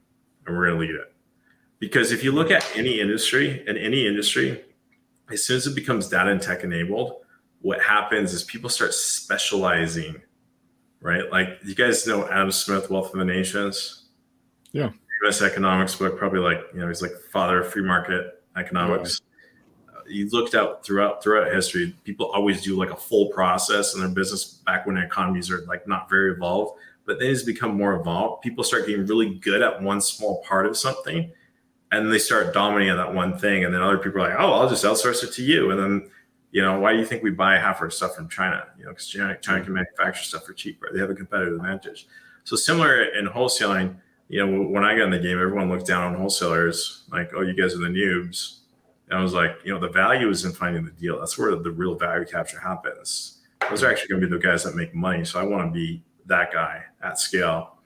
and we're going to lead it. Because if you look at any industry, as soon as it becomes data and tech enabled, what happens is people start specializing, right? Like, you guys know Adam Smith, Wealth of the Nations? Yeah. US economics book, probably like, he's like father of free market economics. Yeah. You looked out throughout history, people always do like a full process in their business back when economies are like not very evolved, but then it's become more evolved. People start getting really good at one small part of something, and they start dominating that one thing. And then other people are like, oh, I'll just outsource it to you. And then, why do you think we buy half our stuff from China? Because China can manufacture stuff for cheap, right? They have a competitive advantage. So similar in wholesaling, when I got in the game, everyone looked down on wholesalers like, oh, you guys are the noobs. And I was like, the value is in finding the deal. That's where the real value capture happens. Those are actually going to be the guys that make money. So I want to be that guy at scale.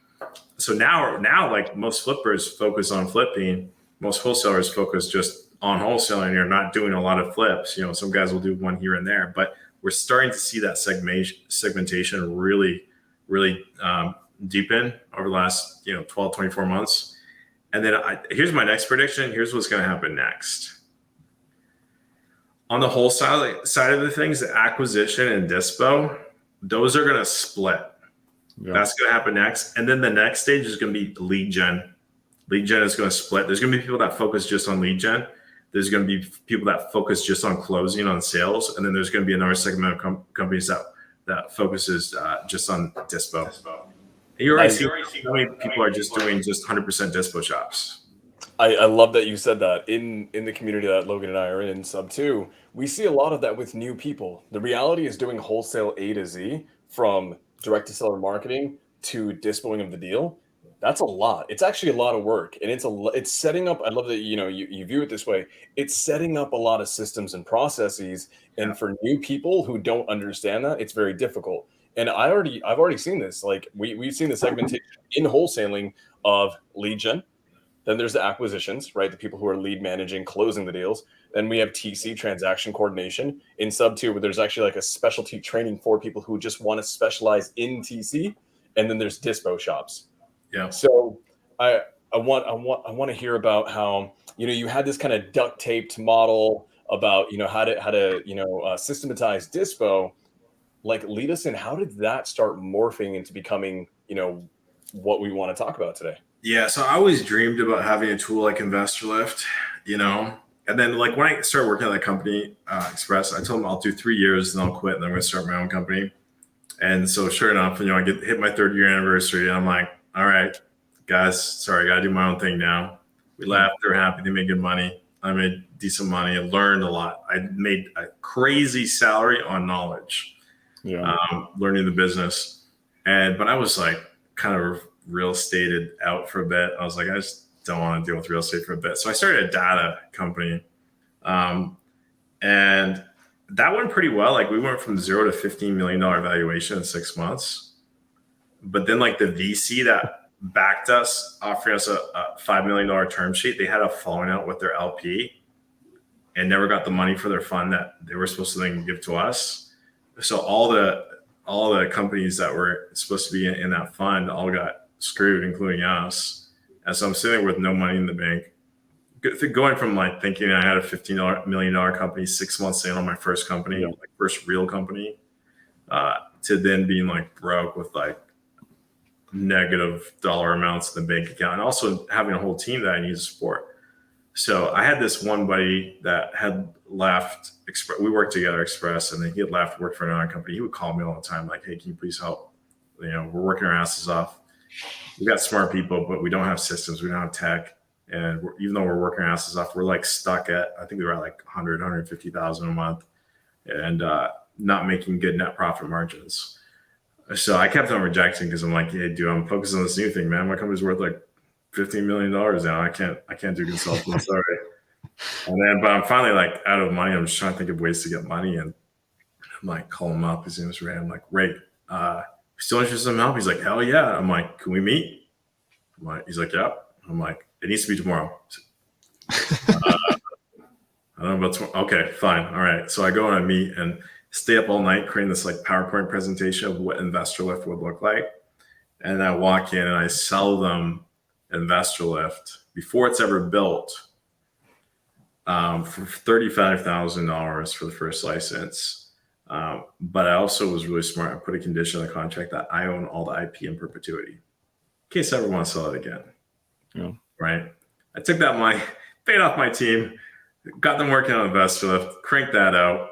So now like most flippers focus on flipping. Most wholesalers focus just on wholesaling. You're not doing a lot of flips. Some guys will do one here and there, but we're starting to see that segmentation really, really deepen over the last 12, 24 months. And then here's my next prediction. Here's what's going to happen next. On the wholesale side of the things, the acquisition and dispo, those are going to split. Yeah. That's going to happen next. And then the next stage is going to be lead gen. Lead gen is going to split. There's going to be people that focus just on lead gen. There's going to be people that focus just on closing, on sales. And then there's going to be another segment of companies that focuses just on dispo. And you already see how many people are just doing just 100% dispo shops. I love that you said that. In the community that Logan and I are in, Sub 2, we see a lot of that with new people. The reality is doing wholesale A to Z, from direct to seller marketing to dispoing of the deal. That's a lot. It's actually a lot of work, and it's setting up. I love that you view it this way. It's setting up a lot of systems and processes, and for new people who don't understand that, it's very difficult. And I've already seen this. Like we've seen the segmentation in wholesaling of lead gen. Then there's the acquisitions, right? The people who are lead managing, closing the deals. Then we have TC, transaction coordination. In Sub 2, where there's actually like a specialty training for people who just want to specialize in TC. And then there's dispo shops. Yeah. So I want to hear about how you had this kind of duct taped model about how to systematize dispo. Like, lead us in. How did that start morphing into becoming what we want to talk about today? Yeah, so I always dreamed about having a tool like InvestorLift, and then like when I started working at the company, Express, I told them I'll do 3 years and I'll quit, and then I'm going to start my own company. And so sure enough, I hit my 3rd year anniversary, and I'm like, all right, guys, sorry, I got to do my own thing now. We laughed, they're happy, they made good money. I made decent money. I learned a lot. I made a crazy salary on knowledge, learning the business. But I was like kind of real estated out for a bit. I was like, I just don't want to deal with real estate for a bit. So I started a data company. And that went pretty well. Like, we went from 0 to $15 million valuation in 6 months. But then like the VC that backed us, offering us a $5 million term sheet, they had a falling out with their LP and never got the money for their fund that they were supposed to then give to us. So all the companies that were supposed to be in that fund all got screwed, including us. And so I'm sitting there with no money in the bank, going from like thinking I had a $15 million company, 6 months in on my first company, like first real company, to then being like broke with like negative dollar amounts in the bank account, and also having a whole team that I needed to support. So I had this one buddy that had left Express. We worked together, Express, and then he had left, worked for another company. He would call me all the time, like, hey, can you please help? We're working our asses off. We got smart people, but we don't have systems. We don't have tech. And even though we're working our asses off, we're like stuck at, I think we were at like 100, 150,000 a month, and not making good net profit margins. So I kept on rejecting because I'm like, hey, dude, I'm focused on this new thing, man. My company's worth like $15 million now. I can't do consulting. Sorry. And then, but I'm finally like out of money. I'm just trying to think of ways to get money. And I'm like, call him up. His name is Ray. I'm like, Ray, still interested in help? He's like, hell yeah. I'm like, can we meet? I'm like, he's like, yeah. I'm like, it needs to be tomorrow. I don't know about tomorrow. Okay, fine. All right. So I go and I meet and stay up all night creating this like PowerPoint presentation of what Investor Lift would look like. And I walk in and I sell them Investor Lift before it's ever built for $35,000 for the first license. But I also was really smart. I put a condition in the contract that I own all the IP in perpetuity in case I ever want to sell it again. Yeah. Right. I took that money, paid off my team, got them working on Investor Lift, cranked that out.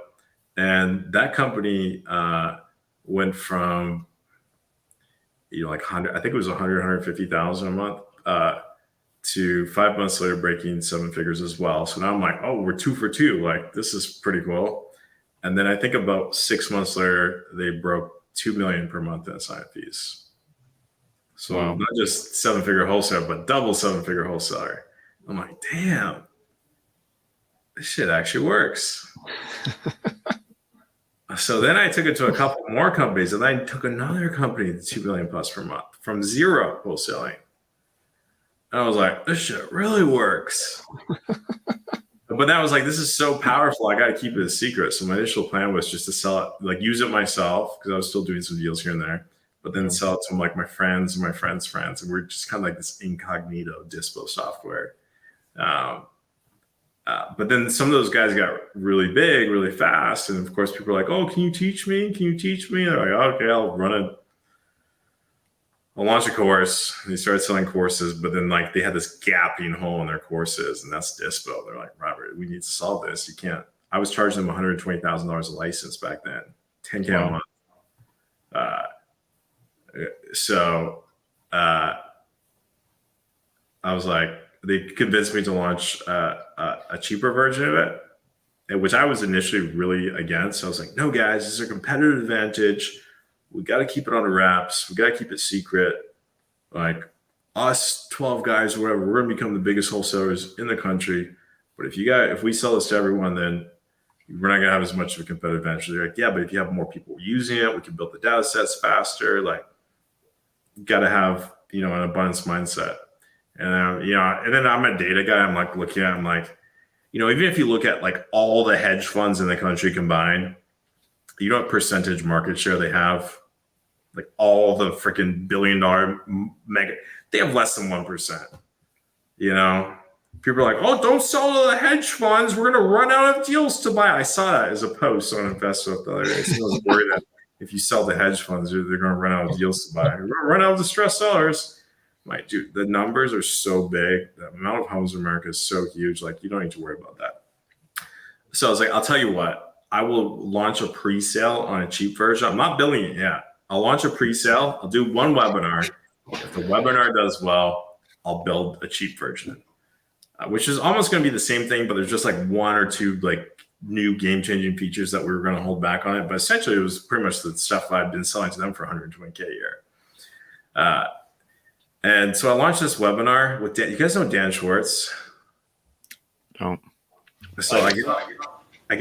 And that company went from, like 100, I think it was 100, 150,000 a month to 5 months later breaking seven figures as well. So now I'm like, oh, we're 2 for 2. Like, this is pretty cool. And then I think about 6 months later, they broke $2 million per month in sign fees. So wow. Not just 7-figure wholesaler, but double 7-figure wholesaler. I'm like, damn, this shit actually works. So then I took it to a couple more companies, and I took another company to $2 million plus per month from zero wholesaling. And I was like, this shit really works. But that was like, this is so powerful. I got to keep it a secret. So my initial plan was just to sell it, like use it myself, because I was still doing some deals here and there, but then sell it to like my friends and my friends' friends. And we're just kind of like this incognito dispo software. But then some of those guys got really big, really fast. And of course, people are like, oh, can you teach me? Can you teach me? And they're like, okay, I'll launch a course. And they started selling courses, but then like they had this gaping hole in their courses, and that's dispo. They're like, Robert, we need to solve this. You can't. I was charging them $120,000 a license back then, $10K a month. I was like, they convinced me to launch a cheaper version of it, which I was initially really against. I was like, no, guys, this is a competitive advantage. We got to keep it on the wraps. We got to keep it secret. Like us 12 guys, or whatever, we're going to become the biggest wholesalers in the country. But if we sell this to everyone, then we're not going to have as much of a competitive advantage. They're like, yeah, but if you have more people using it, we can build the data sets faster. Like, you got to have, an abundance mindset. And, and then I'm a data guy. I'm like looking at, I'm like, even if you look at like all the hedge funds in the country combined, you know what percentage market share they have? Like all the freaking billion-dollar mega, they have less than 1%. People are like, oh, don't sell to the hedge funds. We're going to run out of deals to buy. I saw that as a post on Investor the other day. So I was worried that if you sell to hedge funds, they're going to run out of deals to buy. We're going to run out of distressed sellers. My dude, the numbers are so big. The amount of homes in America is so huge. Like, you don't need to worry about that. So I was like, I'll tell you what. I will launch a pre-sale on a cheap version. I'm not building it yet. I'll launch a pre-sale. I'll do one webinar. If the webinar does well, I'll build a cheap version, which is almost going to be the same thing, but there's just like one or two like new game-changing features that we were going to hold back on it. But essentially, it was pretty much the stuff I've been selling to them for $120K a year. And so I launched this webinar with Dan. You guys know Dan Schwartz? No. So I get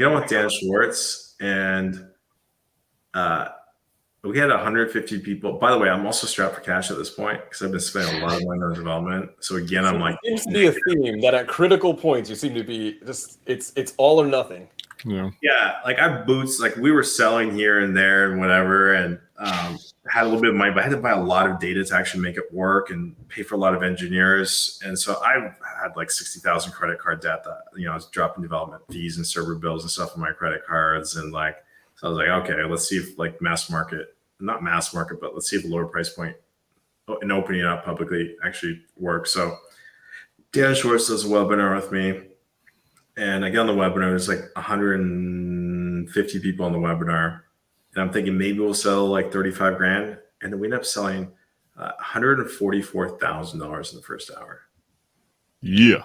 on with Dan Schwartz, and we had 150 people. By the way, I'm also strapped for cash at this point because I've been spending a lot of money on development. So again, I'm like, it seems to be a theme that at critical points you seem to be just it's all or nothing. Yeah, like I have boots. Like we were selling here and there and whatever, and had a little bit of money, but I had to buy a lot of data to actually make it work and pay for a lot of engineers. And so I had like 60,000 credit card debt that I was dropping development fees and server bills and stuff on my credit cards, and like. So I was like, okay, let's see if like not mass market, but let's see if a lower price point and opening it up publicly actually works. So Dan Schwartz does a webinar with me, and I get on the webinar. There's like 150 people on the webinar, and I'm thinking maybe we'll sell like 35 grand, and then we end up selling $144,000 in the first hour. Yeah,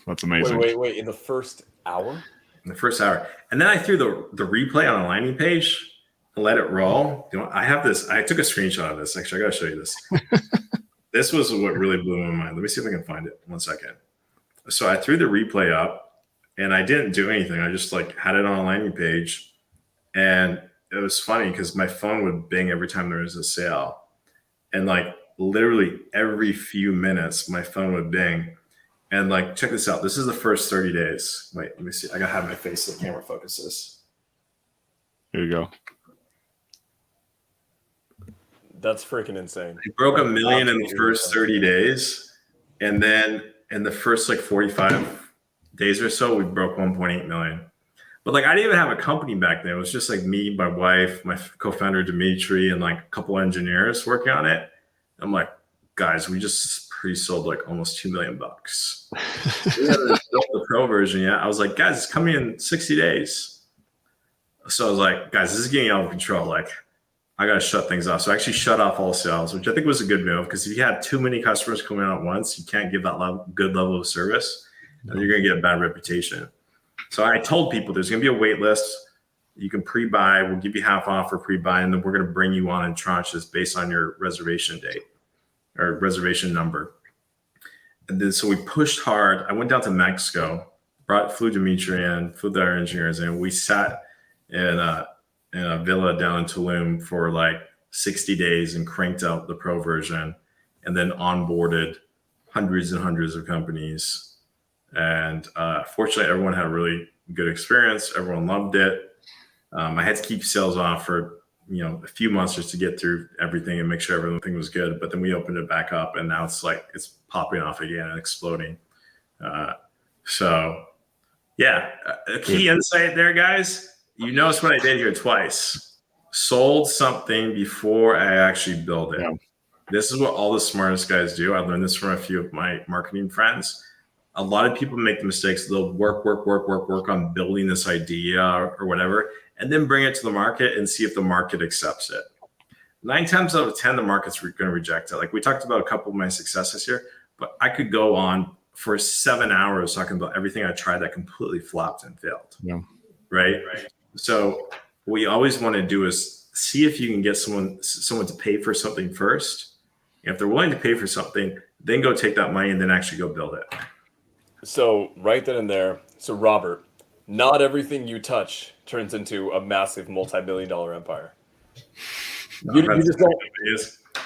that's amazing. Wait! In the first hour? In the first hour. And then I threw the replay on a landing page, let it roll. I have this. I took a screenshot of this. Actually, I gotta show you this. This was what really blew my mind. Let me see if I can find it. 1 second. So I threw the replay up, and I didn't do anything. I just like had it on a landing page, and it was funny because my phone would bing every time there was a sale, and like literally every few minutes, my phone would bing. And like, check this out. This is the first 30 days. Wait, let me see. I gotta have my face so the camera focuses. Here you go. That's freaking insane. We broke 1 million in the first 30 days. And then in the first like 45 days or so, we broke 1.8 million. But like, I didn't even have a company back then. It was just like me, my wife, my co-founder, Dimitri, and like a couple engineers working on it. I'm like, guys, we just pre-sold like almost $2 million. We haven't built the pro version yet. I was like, guys, it's coming in 60 days. So I was like, guys, this is getting out of control. Like, I got to shut things off. So I actually shut off all sales, which I think was a good move, because if you have too many customers coming out at once, you can't give that good level of service, and you're going to get a bad reputation. So I told people there's going to be a wait list. You can pre-buy. We'll give you half off for pre-buy, and then we're going to bring you on in tranches based on your reservation date or reservation number. And then so we pushed hard. I went down to Mexico, flew Dimitri in, flew their engineers in. We sat in a villa down in Tulum for like 60 days and cranked out the pro version, and then onboarded hundreds and hundreds of companies. And fortunately, everyone had a really good experience. Everyone loved it. I had to keep sales off for a few months just to get through everything and make sure everything was good. But then we opened it back up, and now it's popping off again and exploding. So yeah, a key insight there, guys. You notice what I did here twice. Sold something before I actually build it. Yeah. This is what all the smartest guys do. I learned this from a few of my marketing friends. A lot of people make the mistakes. They'll work on building this idea or whatever, and then bring it to the market and see if the market accepts it. 9 times out of 10, the market's going to reject it. Like we talked about a couple of my successes here, but I could go on for 7 hours talking about everything I tried that completely flopped and failed. Yeah. Right. So what you always want to do is see if you can get someone to pay for something first. And if they're willing to pay for something, then go take that money and then actually go build it. So right then and there. So Robert, not everything you touch turns into a massive multi-billion-dollar empire. You just don't.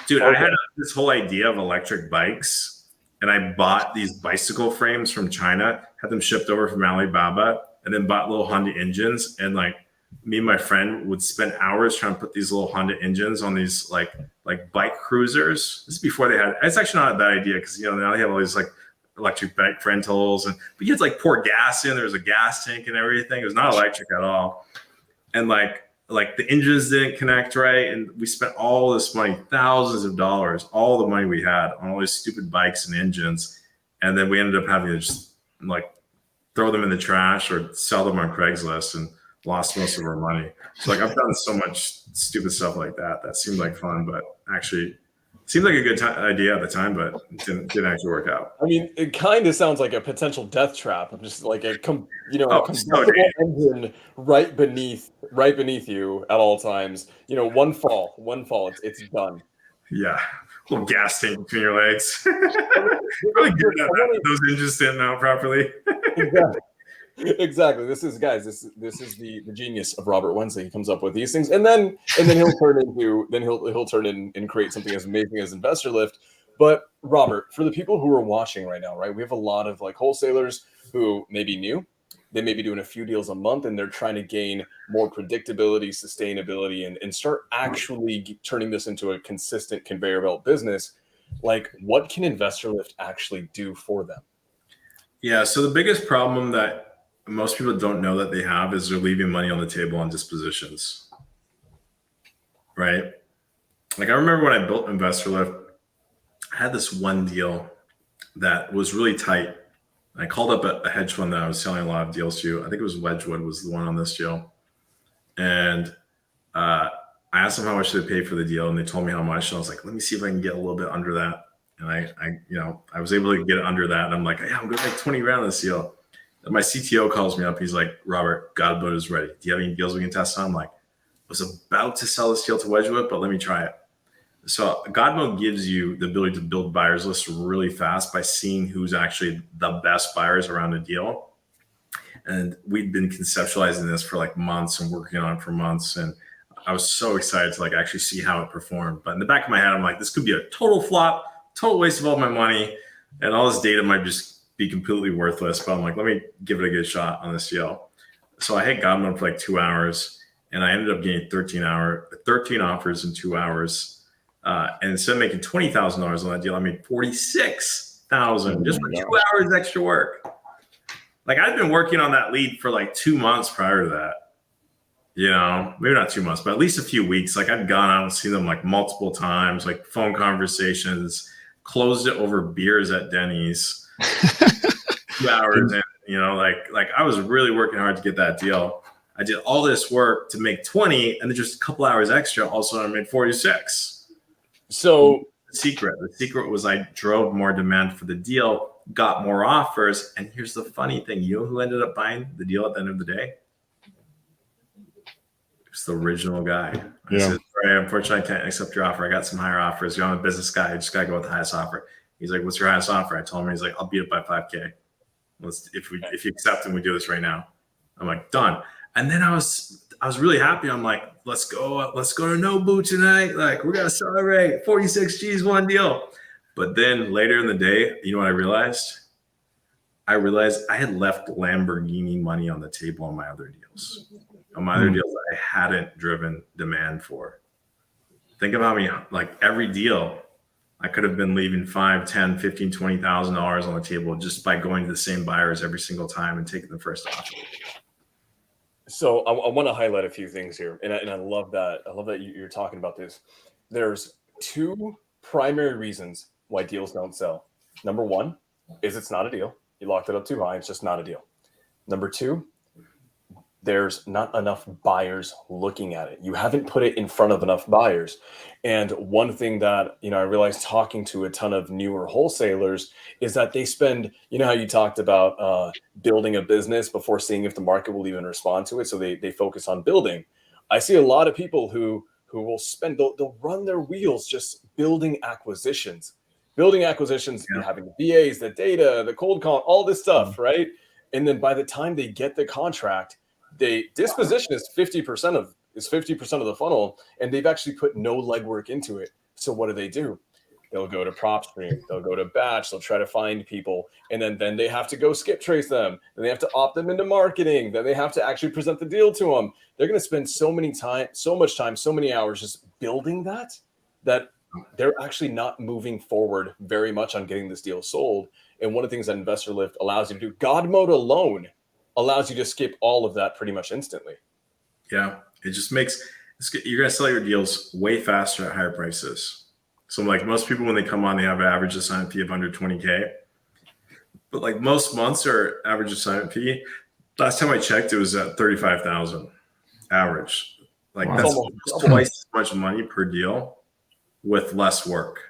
Dude, okay. I had this whole idea of electric bikes, and I bought these bicycle frames from China, had them shipped over from Alibaba, and then bought little Honda engines. And like me and my friend would spend hours trying to put these little Honda engines on these like bike cruisers. This is before they had. It's actually not a bad idea because now they have all these like electric bike rentals, but you had to like pour gas in. There was a gas tank and everything. It was not electric at all, and like the engines didn't connect right. And we spent all this money, thousands of dollars, all the money we had on all these stupid bikes and engines, and then we ended up having to just like throw them in the trash or sell them on Craigslist and lost most of our money. So like I've done so much stupid stuff like that. That seemed like fun, but actually seemed like a good idea at the time, but it didn't actually work out. I mean, it kind of sounds like a potential death trap. I'm just like a combustible engine right beneath you at all times. One fall, it's done. Yeah. Little gas tank between your legs. Really good at that. Those engines didn't mount properly. Exactly. This is the genius of Robert Wensley. He comes up with these things, and then he'll turn in and create something as amazing as Investor Lift. But Robert, for the people who are watching right now, right, we have a lot of like wholesalers who may be new. They may be doing a few deals a month, and they're trying to gain more predictability, sustainability, and start actually turning this into a consistent conveyor belt business. Like, what can Investor Lift actually do for them? Yeah. So the biggest problem that most people don't know that they have is they're leaving money on the table on dispositions, right? Like I remember when I built Investor Lift, I had this one deal that was really tight. I called up a hedge fund that I was selling a lot of deals to. I think it was Wedgwood was the one on this deal. And I asked them how much they pay for the deal, and they told me how much. And I was like, let me see if I can get a little bit under that. And I was able to get it under that. And I'm like, yeah, I'm going to make 20 grand on this deal. And my CTO calls me up. He's like, Robert, Godboat is ready. Do you have any deals we can test on? I'm like, was about to sell this deal to Wedgwood, but let me try it. So God Mode gives you the ability to build buyers lists really fast by seeing who's actually the best buyers around a deal. And we'd been conceptualizing this for like months and working on it for months. And I was so excited to like actually see how it performed. But in the back of my head, I'm like, this could be a total flop, total waste of all my money. And all this data might just be completely worthless. But I'm like, let me give it a good shot on this deal. So I hit God Mode for like 2 hours and I ended up getting 13 offers in 2 hours. And instead of making $20,000 on that deal, I made $46,000 just for 2 hours extra work. Like I'd been working on that lead for like 2 months prior to that. You know, maybe not 2 months, but at least a few weeks. Like I'd gone out and seen them like multiple times, like phone conversations, closed it over beers at Denny's. 2 hours in, you know, like I was really working hard to get that deal. I did all this work to make 20 and then just a couple hours extra. Also, I made 46. So the secret was I drove more demand for the deal, got more offers. And here's the funny thing. You know who ended up buying the deal at the end of the day? It's the original guy. I said, "Sorry, unfortunately, I can't accept your offer. I got some higher offers. You're I'm a business guy. I just got to go with the highest offer." He's like, "What's your highest offer?" I told him, he's like, "I'll beat it by 5K. If you accept and we do this right now." I'm like, done. And then I was really happy. I'm like, let's go to Nobu tonight. Like, we're going to celebrate 46 G's, one deal. But then later in the day, you know what I realized? I realized I had left Lamborghini money on the table on my other deals. On my other deals I hadn't driven demand for. Think about me, like every deal, I could have been leaving $5, $10, $15, $20,000 on the table just by going to the same buyers every single time and taking the first offer. So I want to highlight a few things here, and I love that. I love that you're talking about this. There's two primary reasons why deals don't sell. Number one is it's not a deal. You locked it up too high. It's just not a deal. Number two, there's not enough buyers looking at it. You haven't put it in front of enough buyers. And one thing that, I realized talking to a ton of newer wholesalers is that they spend, how you talked about building a business before seeing if the market will even respond to it. So they focus on building. I see a lot of people who will they'll run their wheels just building acquisitions. You're having the VAs, the data, the cold call, all this stuff, right? And then by the time they get the contract, disposition is 50% of the funnel, and they've actually put no legwork into it. So what do? They'll go to PropStream, they'll go to Batch, they'll try to find people, and then they have to go skip trace them, then they have to opt them into marketing, then they have to actually present the deal to them. They're going to spend so much time, so many hours just building that they're actually not moving forward very much on getting this deal sold. And one of the things that Investor Lift allows you to do, God Mode alone allows you to skip all of that pretty much instantly. Yeah, it just you're going to sell your deals way faster at higher prices. So like most people, when they come on, they have an average assignment fee of under 20K. But like most months, our average assignment fee, last time I checked, it was at 35,000 average. Like that's twice as much money per deal with less work.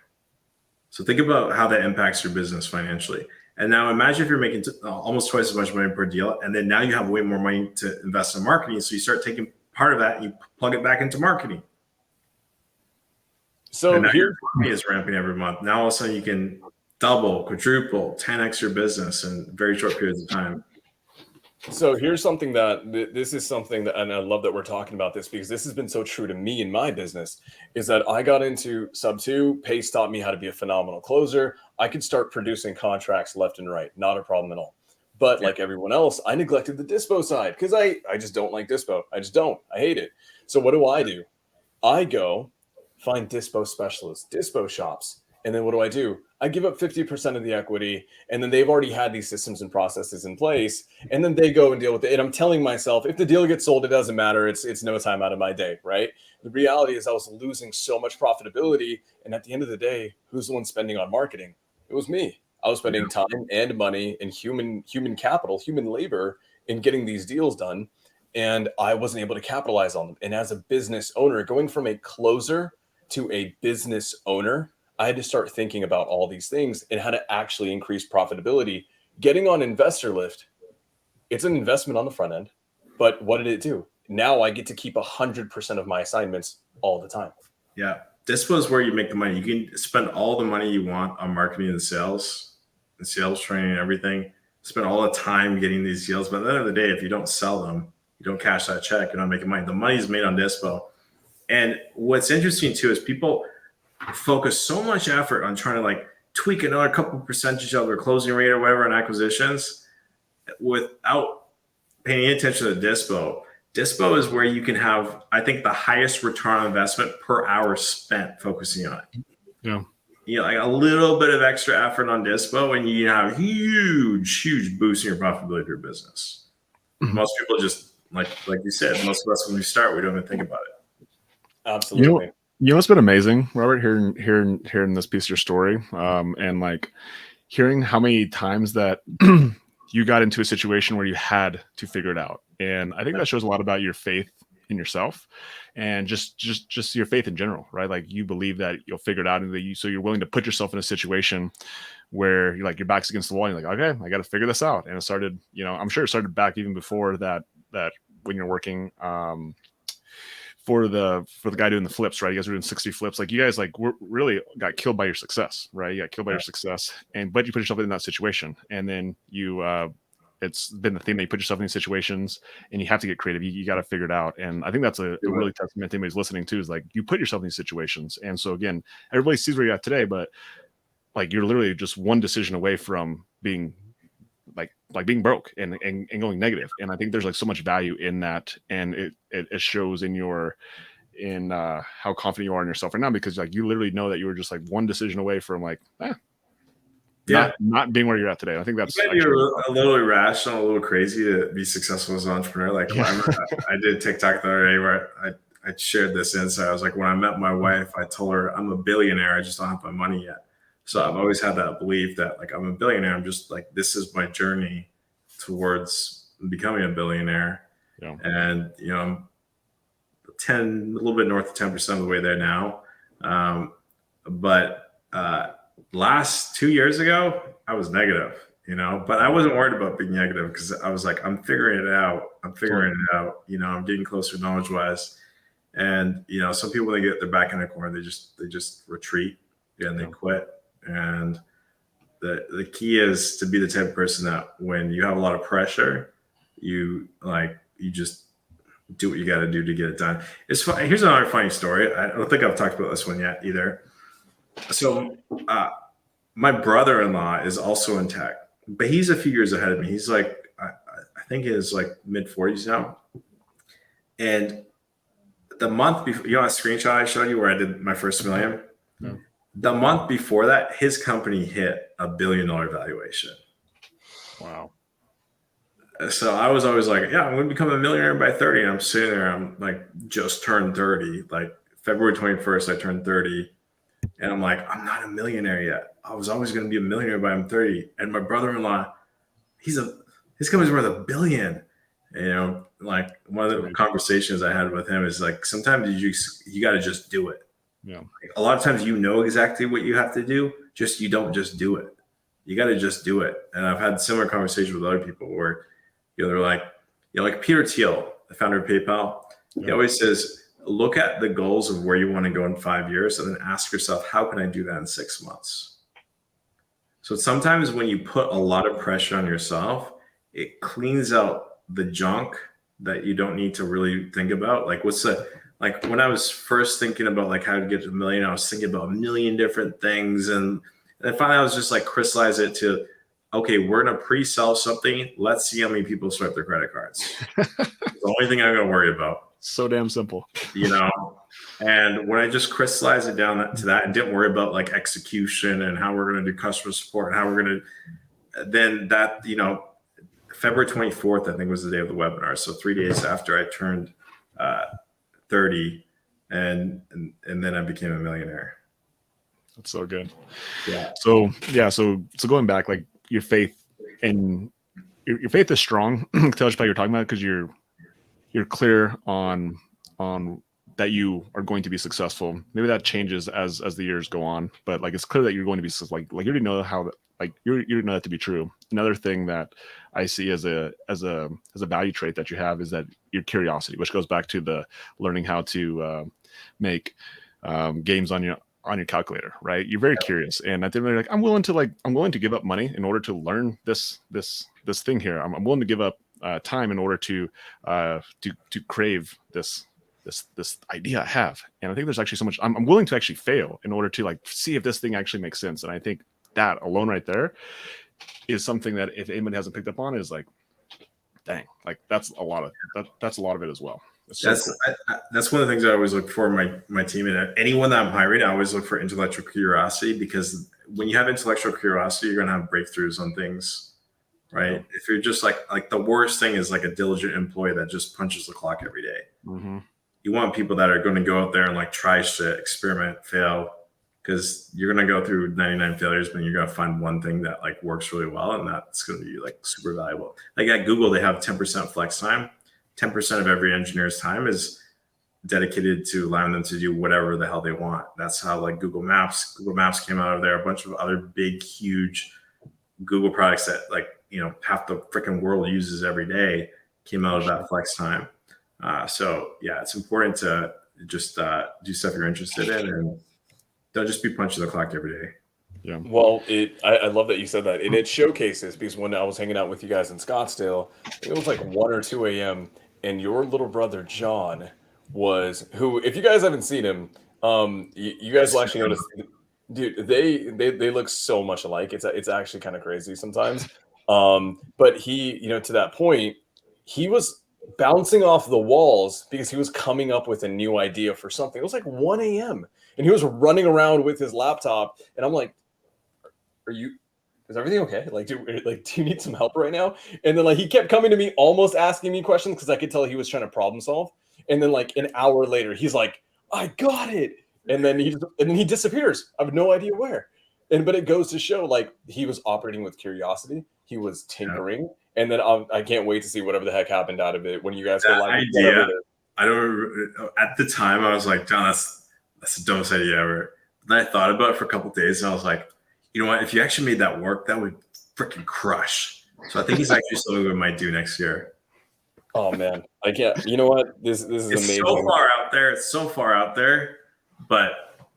So think about how that impacts your business financially. And now imagine if you're making almost twice as much money per deal, and then now you have way more money to invest in marketing. So you start taking part of that and you plug it back into marketing. So now your money is ramping every month. Now all of a sudden you can double, quadruple, 10x your business in very short periods of time. So here's something this is something that, and I love that we're talking about this because this has been so true to me in my business, is that I got into sub 2. Pace taught me how to be a phenomenal closer. I could start producing contracts left and right. Not a problem at all. But like everyone else, I neglected the dispo side because I just don't like dispo. I just don't. I hate it. So what do? I go find dispo specialists, dispo shops. And then what do? I give up 50% of the equity, and then they've already had these systems and processes in place, and then they go and deal with it. And I'm telling myself, if the deal gets sold, it doesn't matter. It's no time out of my day, right? The reality is I was losing so much profitability, and at the end of the day, who's the one spending on marketing? It was me. I was spending time and money and human capital, human labor in getting these deals done, and I wasn't able to capitalize on them. And as a business owner, going from a closer to a business owner, I had to start thinking about all these things and how to actually increase profitability. Getting on Investor Lift, it's an investment on the front end, but what did it do? now I get to keep 100% of my assignments all the time. Yeah. This was where you make the money. You can spend all the money you want on marketing and sales training and everything. Spend all the time getting these deals. But at the end of the day, if you don't sell them, you don't cash that check, you're not making money. The money's made on Dispo. And what's interesting too is people focus so much effort on trying to like tweak another couple percentage of their closing rate or whatever on acquisitions without paying attention to Dispo. Dispo is where you can have, I think, the highest return on investment per hour spent focusing on it. Yeah. You know, like a little bit of extra effort on Dispo and you have huge boost in your profitability of your business. Most people just, like you said, most of us when we start, we don't even think about it. Absolutely. You know what's been amazing, Robert, hearing this piece of your story, and like hearing how many times that you got into a situation where you had to figure it out. And I think that shows a lot about your faith in yourself and just your faith in general, right? Like you believe that you'll figure it out, and so you're willing to put yourself in a situation where you're like your back's against the wall and you're like, okay, I got to figure this out. And it started, you know, I'm sure it started back even before that when you're working for the guy doing the flips, right? You guys were doing 60 flips. Like you guys like were really got killed by your success, right? You got killed by your success, but you put yourself in that situation, and then you it's been the thing that you put yourself in these situations and you have to get creative. You got to figure it out. And I think that's a really testament to anybody's listening to, is like you put yourself in these situations. And so again, everybody sees where you're at today, but like you're literally just one decision away from being like being broke and going negative. And I think there's like so much value in that. And it shows in how confident you are in yourself right now, because like you literally know that you were just like one decision away from like, not being where you're at today. I think that's you're a little irrational, a little crazy to be successful as an entrepreneur. Like I did TikTok the other day where I shared this insight. I was like, when I met my wife, I told her I'm a billionaire. I just don't have my money yet. So I've always had that belief that like I'm a billionaire. I'm just like, this is my journey towards becoming a billionaire. Yeah. And you know, I'm a little bit north of 10% of the way there now. But last 2 years ago, I was negative, you know, but I wasn't worried about being negative because I was like, I'm figuring it out. You know, I'm getting closer knowledge wise. And, you know, some people, they get their back in the corner, they just retreat and they quit. And the key is to be the type of person that when you have a lot of pressure, you just do what you got to do to get it done. It's fun. Here's another funny story. I don't think I've talked about this one yet either. So my brother-in-law is also in tech, but he's a few years ahead of me. He's like, I think he's like mid 40s now. And the month before, you know, a screenshot I showed you where I did my first million. Yeah. The month before that, his company hit $1 billion valuation. Wow. So I was always like, yeah, I'm going to become a millionaire by 30. And I'm sitting there, I'm like, just turned 30. Like February 21st, I turned 30. And I'm like, I'm not a millionaire yet. I was always going to be a millionaire by I'm 30. And my brother-in-law, his company's worth $1 billion. And, you know, like one of the conversations I had with him is like, sometimes you got to just do it. Yeah. Like, a lot of times, you know exactly what you have to do. You don't just do it. You got to just do it. And I've had similar conversations with other people where, you know, they're like, you know, like Peter Thiel, the founder of PayPal, he always says, look at the goals of where you want to go in 5 years and then ask yourself, how can I do that in 6 months? So sometimes when you put a lot of pressure on yourself, it cleans out the junk that you don't need to really think about. Like like when I was first thinking about like how to get to $1 million, I was thinking about a million different things. And finally I was just like crystallize it to, okay, we're going to pre-sell something. Let's see how many people swipe their credit cards. It's the only thing I'm going to worry about. So damn simple, you know? And when I just crystallized it down to that and didn't worry about like execution and how we're going to do customer support and how we're going to, then that, you know, February 24th, I think was the day of the webinar. So 3 days after I turned 30 and then I became a millionaire. That's so good. Yeah. So going back, like your faith and your faith is strong. Tell us about you're talking about, because you're clear on that you are going to be successful. Maybe that changes as the years go on, but like it's clear that you're going to be like you already know how that, like you already know that to be true. Another thing that I see as a value trait that you have is that your curiosity, which goes back to the learning how to make games on your calculator, right? You're very curious, and at the end, like I'm willing to give up money in order to learn this thing here. I'm willing to give up time in order to crave this idea I have. And I think there's actually so much I'm willing to actually fail in order to like see if this thing actually makes sense. And I think that alone right there is something that if anybody hasn't picked up on is like, dang, like that's a lot of it as well. That's one of the things I always look for in my team, and anyone that I'm hiring, I always look for intellectual curiosity, because when you have intellectual curiosity, you're going to have breakthroughs on things, right? Yeah. If you're just like the worst thing is like a diligent employee that just punches the clock every day. Mm-hmm. You want people that are going to go out there and like try shit, experiment, fail, because you're going to go through 99 failures, but you're going to find one thing that like works really well, and that's going to be like super valuable. Like at Google, they have 10% flex time. 10% of every engineer's time is dedicated to allowing them to do whatever the hell they want. That's how like Google Maps came out of there. A bunch of other big, huge Google products that like, you know, half the freaking world uses every day came out of that flex time. So yeah, it's important to just do stuff you're interested in, and don't just be punching the clock every day. Yeah. Well, I love that you said that, and it showcases, because when I was hanging out with you guys in Scottsdale, it was like 1 or 2 a.m. and your little brother John was, who, if you guys haven't seen him, you guys will actually notice, dude, they look so much alike. It's actually kind of crazy sometimes. But he, you know, to that point, he was bouncing off the walls because he was coming up with a new idea for something. It was like 1 a.m. and he was running around with his laptop, and I'm like, is everything okay? Like, do you need some help right now? And then like he kept coming to me, almost asking me questions, because I could tell he was trying to problem solve. And then like an hour later, he's like, I got it. And then he disappears. I have no idea where. But it goes to show, like, he was operating with curiosity. He was tinkering. Yeah. And then I can't wait to see whatever the heck happened out of it when you guys go live. I don't. At the time, I was like, John, that's the dumbest idea ever. Then I thought about it for a couple of days, and I was like, you know what? If you actually made that work, that would freaking crush. So I think he's actually something we might do next year. Oh man, I can't. You know what? This is amazing. It's so far out there. It's so far out there. But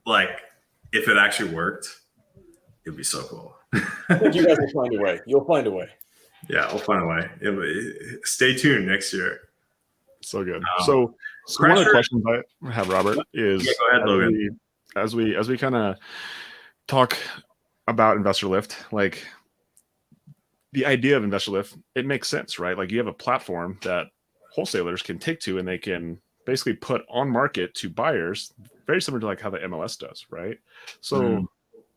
like, if it actually worked, it'd be so cool. I think you guys will find a way. You'll find a way. Yeah, we'll find a way. Stay tuned next year. So good. So one of the questions I have, Robert, is go ahead, Logan. As we kind of talk about Investor Lift, like the idea of Investor Lift, it makes sense, right? Like you have a platform that wholesalers can take to, and they can basically put on market to buyers, very similar to like how the MLS does, right? So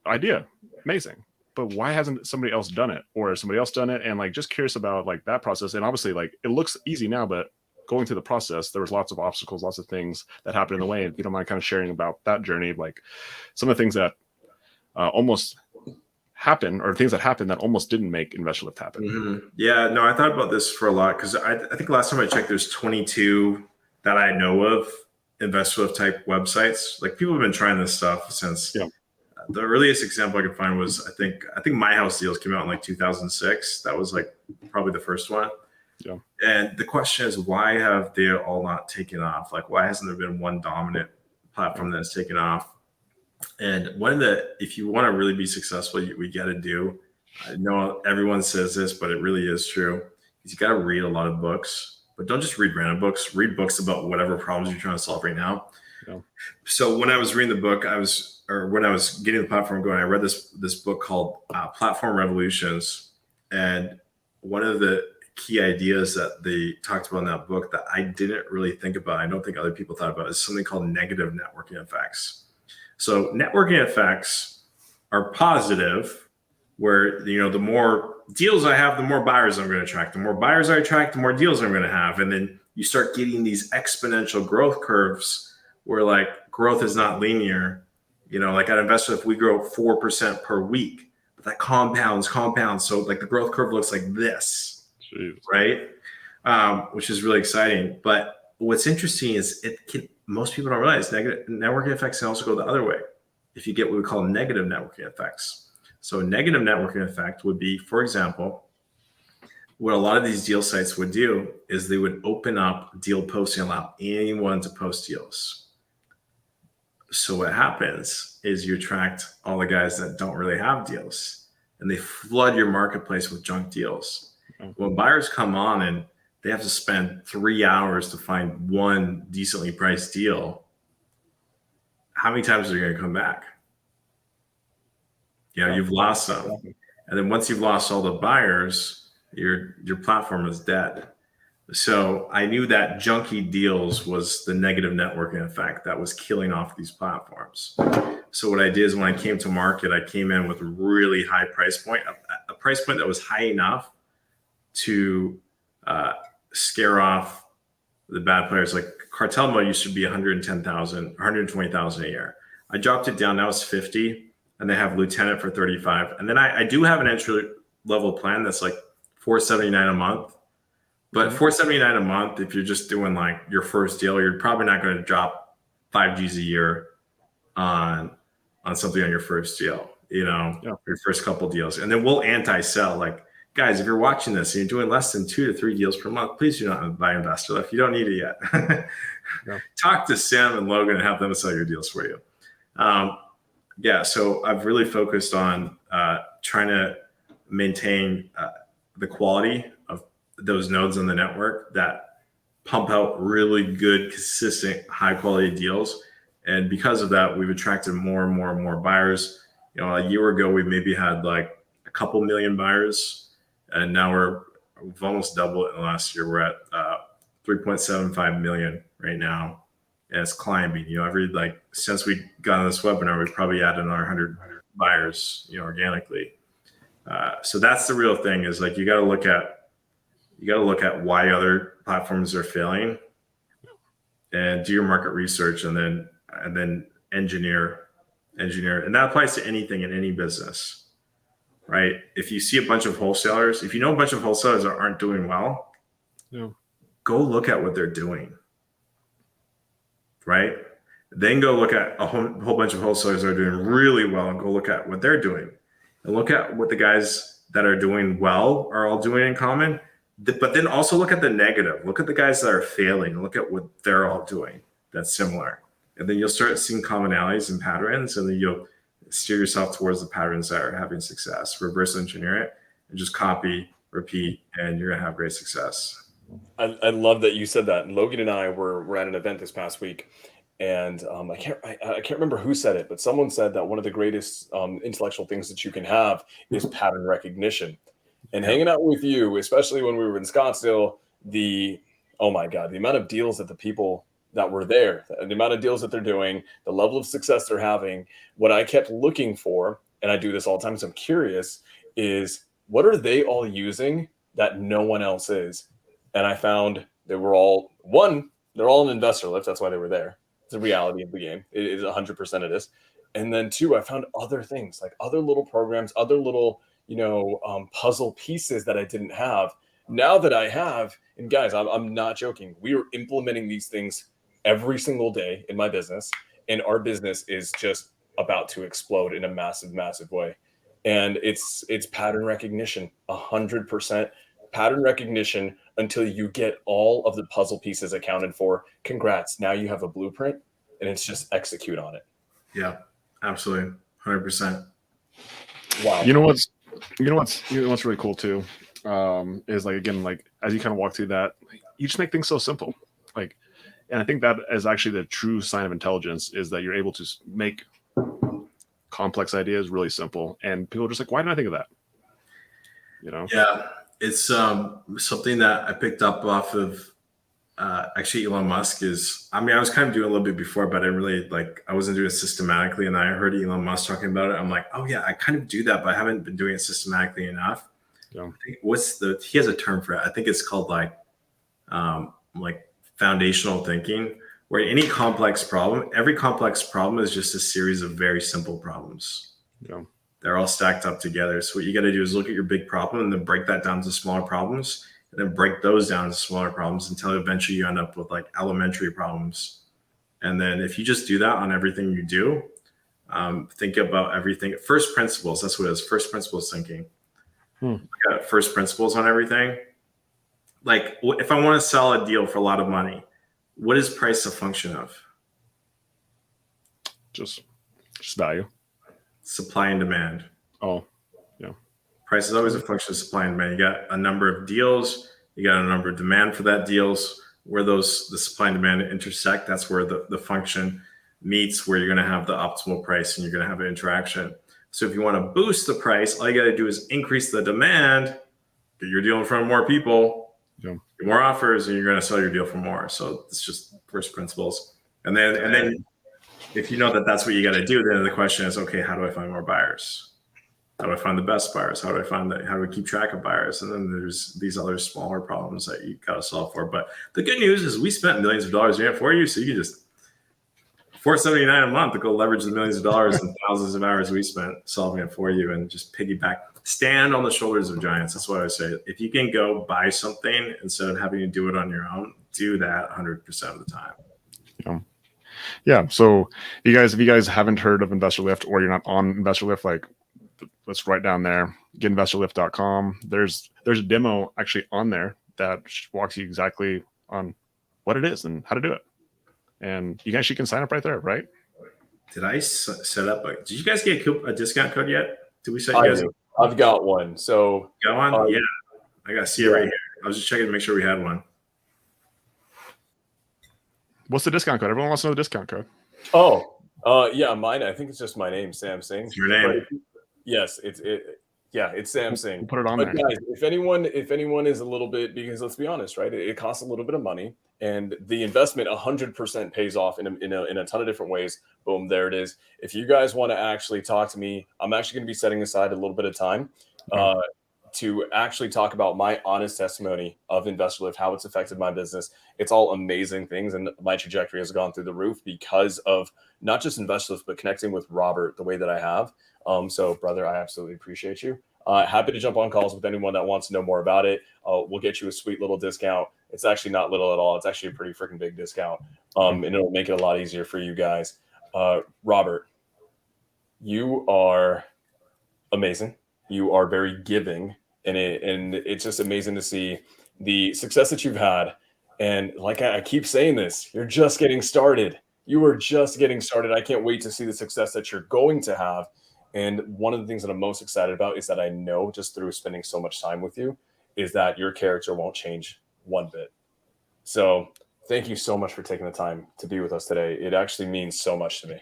idea, amazing. But why hasn't somebody else done it, or somebody else done it? And like, just curious about like that process. And obviously like it looks easy now, but going through the process, there was lots of obstacles, lots of things that happened in the way. And if you don't mind kind of sharing about that journey, like some of the things that almost happen, or things that happened that almost didn't make Investor Lift happen. Mm-hmm. Yeah, no, I thought about this for a lot, because I think last time I checked, there's 22 that I know of Investor Lift type websites. Like people have been trying this stuff since. Yeah. The earliest example I could find was I think My House Deals came out in like 2006. That was like probably the first one. Yeah. And the question is, why have they all not taken off? Like, why hasn't there been one dominant platform that has taken off? And if you want to really be successful, we got to do, I know everyone says this, but it really is true, is you got to read a lot of books, but don't just read random books. Read books about whatever problems you're trying to solve right now. Yeah. So when I was reading the book, when I was getting the platform going, I read this book called Platform Revolutions. And one of the key ideas that they talked about in that book that I didn't really think about, I don't think other people thought about, is something called negative networking effects. So networking effects are positive, where, you know, the more deals I have, the more buyers I'm going to attract. The more buyers I attract, the more deals I'm going to have. And then you start getting these exponential growth curves where like growth is not linear. You know, like at Investor, if we grow 4% per week, but that compounds. So like the growth curve looks like this. Jeez. Right? Which is really exciting. But what's interesting is most people don't realize negative networking effects can also go the other way if you get what we call negative networking effects. So a negative networking effect would be, for example, what a lot of these deal sites would do is they would open up deal posting, allow anyone to post deals. So what happens is you attract all the guys that don't really have deals, and they flood your marketplace with junk deals. When buyers come on and they have to spend 3 hours to find one decently priced deal, how many times are you going to come back? You've lost some. And then once you've lost all the buyers, your platform is dead. So I knew that junky deals was the negative networking effect that was killing off these platforms. So what I did is when I came to market, I came in with a really high price point, a price point that was high enough to scare off the bad players. Like cartel mode used to be 110,000, 120,000 a year. I dropped it down, now it's 50, and they have lieutenant for 35. And then I do have an entry level plan that's like $479 a month. But $479 a month, if you're just doing like your first deal, you're probably not going to drop 5 G's a year on something on your first deal, your first couple deals. And then we'll anti-sell. Like, guys, if you're watching this and you're doing less than 2 to 3 deals per month, please do not buy Investor Lift. You don't need it yet. Talk to Sam and Logan and have them sell your deals for you. So I've really focused on trying to maintain the quality of those nodes on the network that pump out really good, consistent, high quality deals. And because of that, we've attracted more and more and more buyers. A year ago, we maybe had like a couple million buyers, and now we've almost doubled it in the last year. We're at 3.75 million right now, and it's climbing. Since we got on this webinar, we've probably added another 100 buyers, organically. So that's the real thing, is like you got to look at why other platforms are failing, and do your market research, and then engineer. And that applies to anything in any business, right? If you see a bunch of wholesalers, if you know a bunch of wholesalers that aren't doing well, go look at what they're doing, right? Then go look at a whole bunch of wholesalers that are doing really well, and go look at what they're doing, and look at what the guys that are doing well are all doing in common. But then also look at the negative. Look at the guys that are failing. Look at what they're all doing that's similar. And then you'll start seeing commonalities and patterns, and then you'll steer yourself towards the patterns that are having success. Reverse engineer it and just copy, repeat, and you're going to have great success. I love that you said that. Logan and I were at an event this past week, and I can't remember who said it, but someone said that one of the greatest intellectual things that you can have is pattern recognition. And hanging out with you, especially when we were in Scottsdale, oh my God, the amount of deals that the people that were there, the amount of deals that they're doing, the level of success they're having, what I kept looking for, and I do this all the time, so I'm curious, is what are they all using that no one else is? And I found they were all, they're all an Investor Lift. That's why they were there. It's the reality of the game. It is 100% it is. And then 2, I found other things, like other little programs, other little, puzzle pieces that I didn't have. Now that I have, and guys, I'm not joking. We are implementing these things every single day in my business, and our business is just about to explode in a massive, massive way. And it's pattern recognition, 100% pattern recognition until you get all of the puzzle pieces accounted for. Congrats. Now you have a blueprint, and it's just execute on it. Yeah, absolutely. 100%. Wow. You know what's really cool too, is like, again, like as you kind of walk through that, you just make things so simple. Like, and I think that is actually the true sign of intelligence, is that you're able to make complex ideas really simple, and people are just like, why didn't I think of that? Yeah, it's something that I picked up off of actually Elon Musk. I was kind of doing a little bit before, but I wasn't doing it systematically. And I heard Elon Musk talking about it. I'm like, oh yeah, I kind of do that, but I haven't been doing it systematically enough. Yeah. I think he has a term for it. I think it's called like foundational thinking, where every complex problem is just a series of very simple problems. Yeah. They're all stacked up together. So what you got to do is look at your big problem and then break that down to smaller problems, and then break those down to smaller problems until eventually you end up with like elementary problems. And then if you just do that on everything you do, think about everything. First principles, that's what it is. First principles thinking. Look at first principles on everything, like if I want to sell a deal for a lot of money, what is price a function of? Just value. Supply and demand. Oh, yeah. Price is always a function of supply and demand. You got a number of deals, you got a number of demand for that deals. Where the supply and demand intersect, that's where the function meets, where you're going to have the optimal price and you're going to have an interaction. So if you want to boost the price, all you got to do is increase the demand, get your deal in front of more people, get more offers, and you're going to sell your deal for more. So it's just first principles. And then if you know that that's what you got to do, then the question is, okay, how do I find more buyers? How do I find the best buyers? How do I keep track of buyers? And then there's these other smaller problems that you got to solve for. But the good news is we spent millions of dollars doing it for you. So you can just $479 a month to go leverage the millions of dollars and thousands of hours we spent solving it for you and just piggyback, stand on the shoulders of giants. That's what I say. If you can go buy something instead of having to do it on your own, do that 100% of the time. Yeah. So if you guys haven't heard of Investor Lift or you're not on Investor Lift, like, let's write down there, getinvestorlift.com. There's a demo actually on there that walks you exactly on what it is and how to do it. And you actually can sign up right there, right? Did I set up did you guys get a discount code yet? Did we set you guys up? I've got one. So got one? Yeah. I got to see it right here. I was just checking to make sure we had one. What's the discount code? Everyone wants to know the discount code. Yeah, mine. I think it's just my name, Sam Singh. It's your name. Yes, it's Sam Singh. We'll put it on there. Guys, if anyone is a little bit, because let's be honest, right? It costs a little bit of money, and the investment 100% pays off in a ton of different ways. Boom, there it is. If you guys want to actually talk to me, I'm actually going to be setting aside a little bit of time to actually talk about my honest testimony of Investor Lift, how it's affected my business. It's all amazing things, and my trajectory has gone through the roof because of not just Investor Lift, but connecting with Robert the way that I have. So, brother, I absolutely appreciate you. Happy to jump on calls with anyone that wants to know more about it. We'll get you a sweet little discount. It's actually not little at all. It's actually a pretty freaking big discount. And it'll make it a lot easier for you guys. Robert, you are amazing. You are very giving, and it's just amazing to see the success that you've had. And like I keep saying this, you're just getting started. You are just getting started. I can't wait to see the success that you're going to have. And one of the things that I'm most excited about is that I know just through spending so much time with you is that your character won't change one bit. So thank you so much for taking the time to be with us today. It actually means so much to me.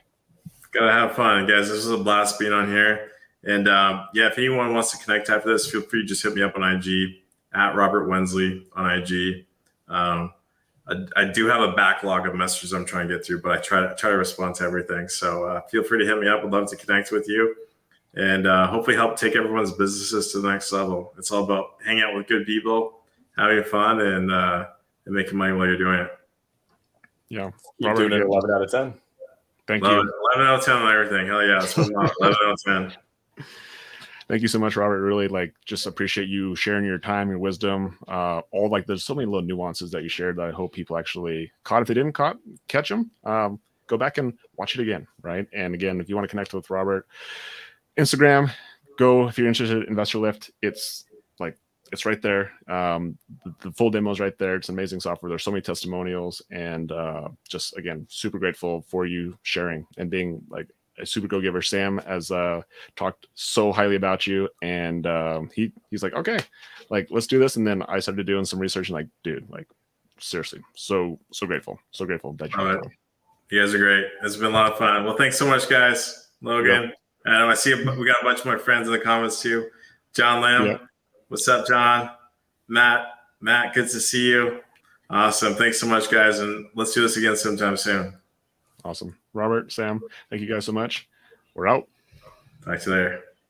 Gotta have fun, guys. This was a blast being on here. And if anyone wants to connect after this, feel free to just hit me up on IG at Robert Wensley on IG. I do have a backlog of messages I'm trying to get through, but I try to respond to everything. So feel free to hit me up. I'd love to connect with you and hopefully help take everyone's businesses to the next level. It's all about hanging out with good people, having fun, and making money while you're doing it. Yeah. You're doing it 11 out of 10. Thank you. 11 out of 10 on everything. Hell yeah. 11 out of 10. Thank you so much, Robert. Really just appreciate you sharing your time, your wisdom, there's so many little nuances that you shared that I hope people actually caught. If they didn't catch them, go back and watch it again. Right. And again, if you want to connect with Robert, Instagram, if you're interested in Investor Lift, it's right there. The full demo is right there. It's amazing software. There's so many testimonials, and just again, super grateful for you sharing and being a super go-giver. Sam has talked so highly about you, and he's like, okay, let's do this. And then I started doing some research, and dude, seriously, so grateful that you guys are great. It's been a lot of fun. Well, thanks so much, guys. Logan, yep. And I see we got a bunch of my friends in the comments too. John Lamb, yep. What's up, John? Matt, good to see you. Awesome. Thanks so much, guys, and let's do this again sometime soon. Awesome. Robert, Sam, thank you guys so much. We're out. Talk to you later.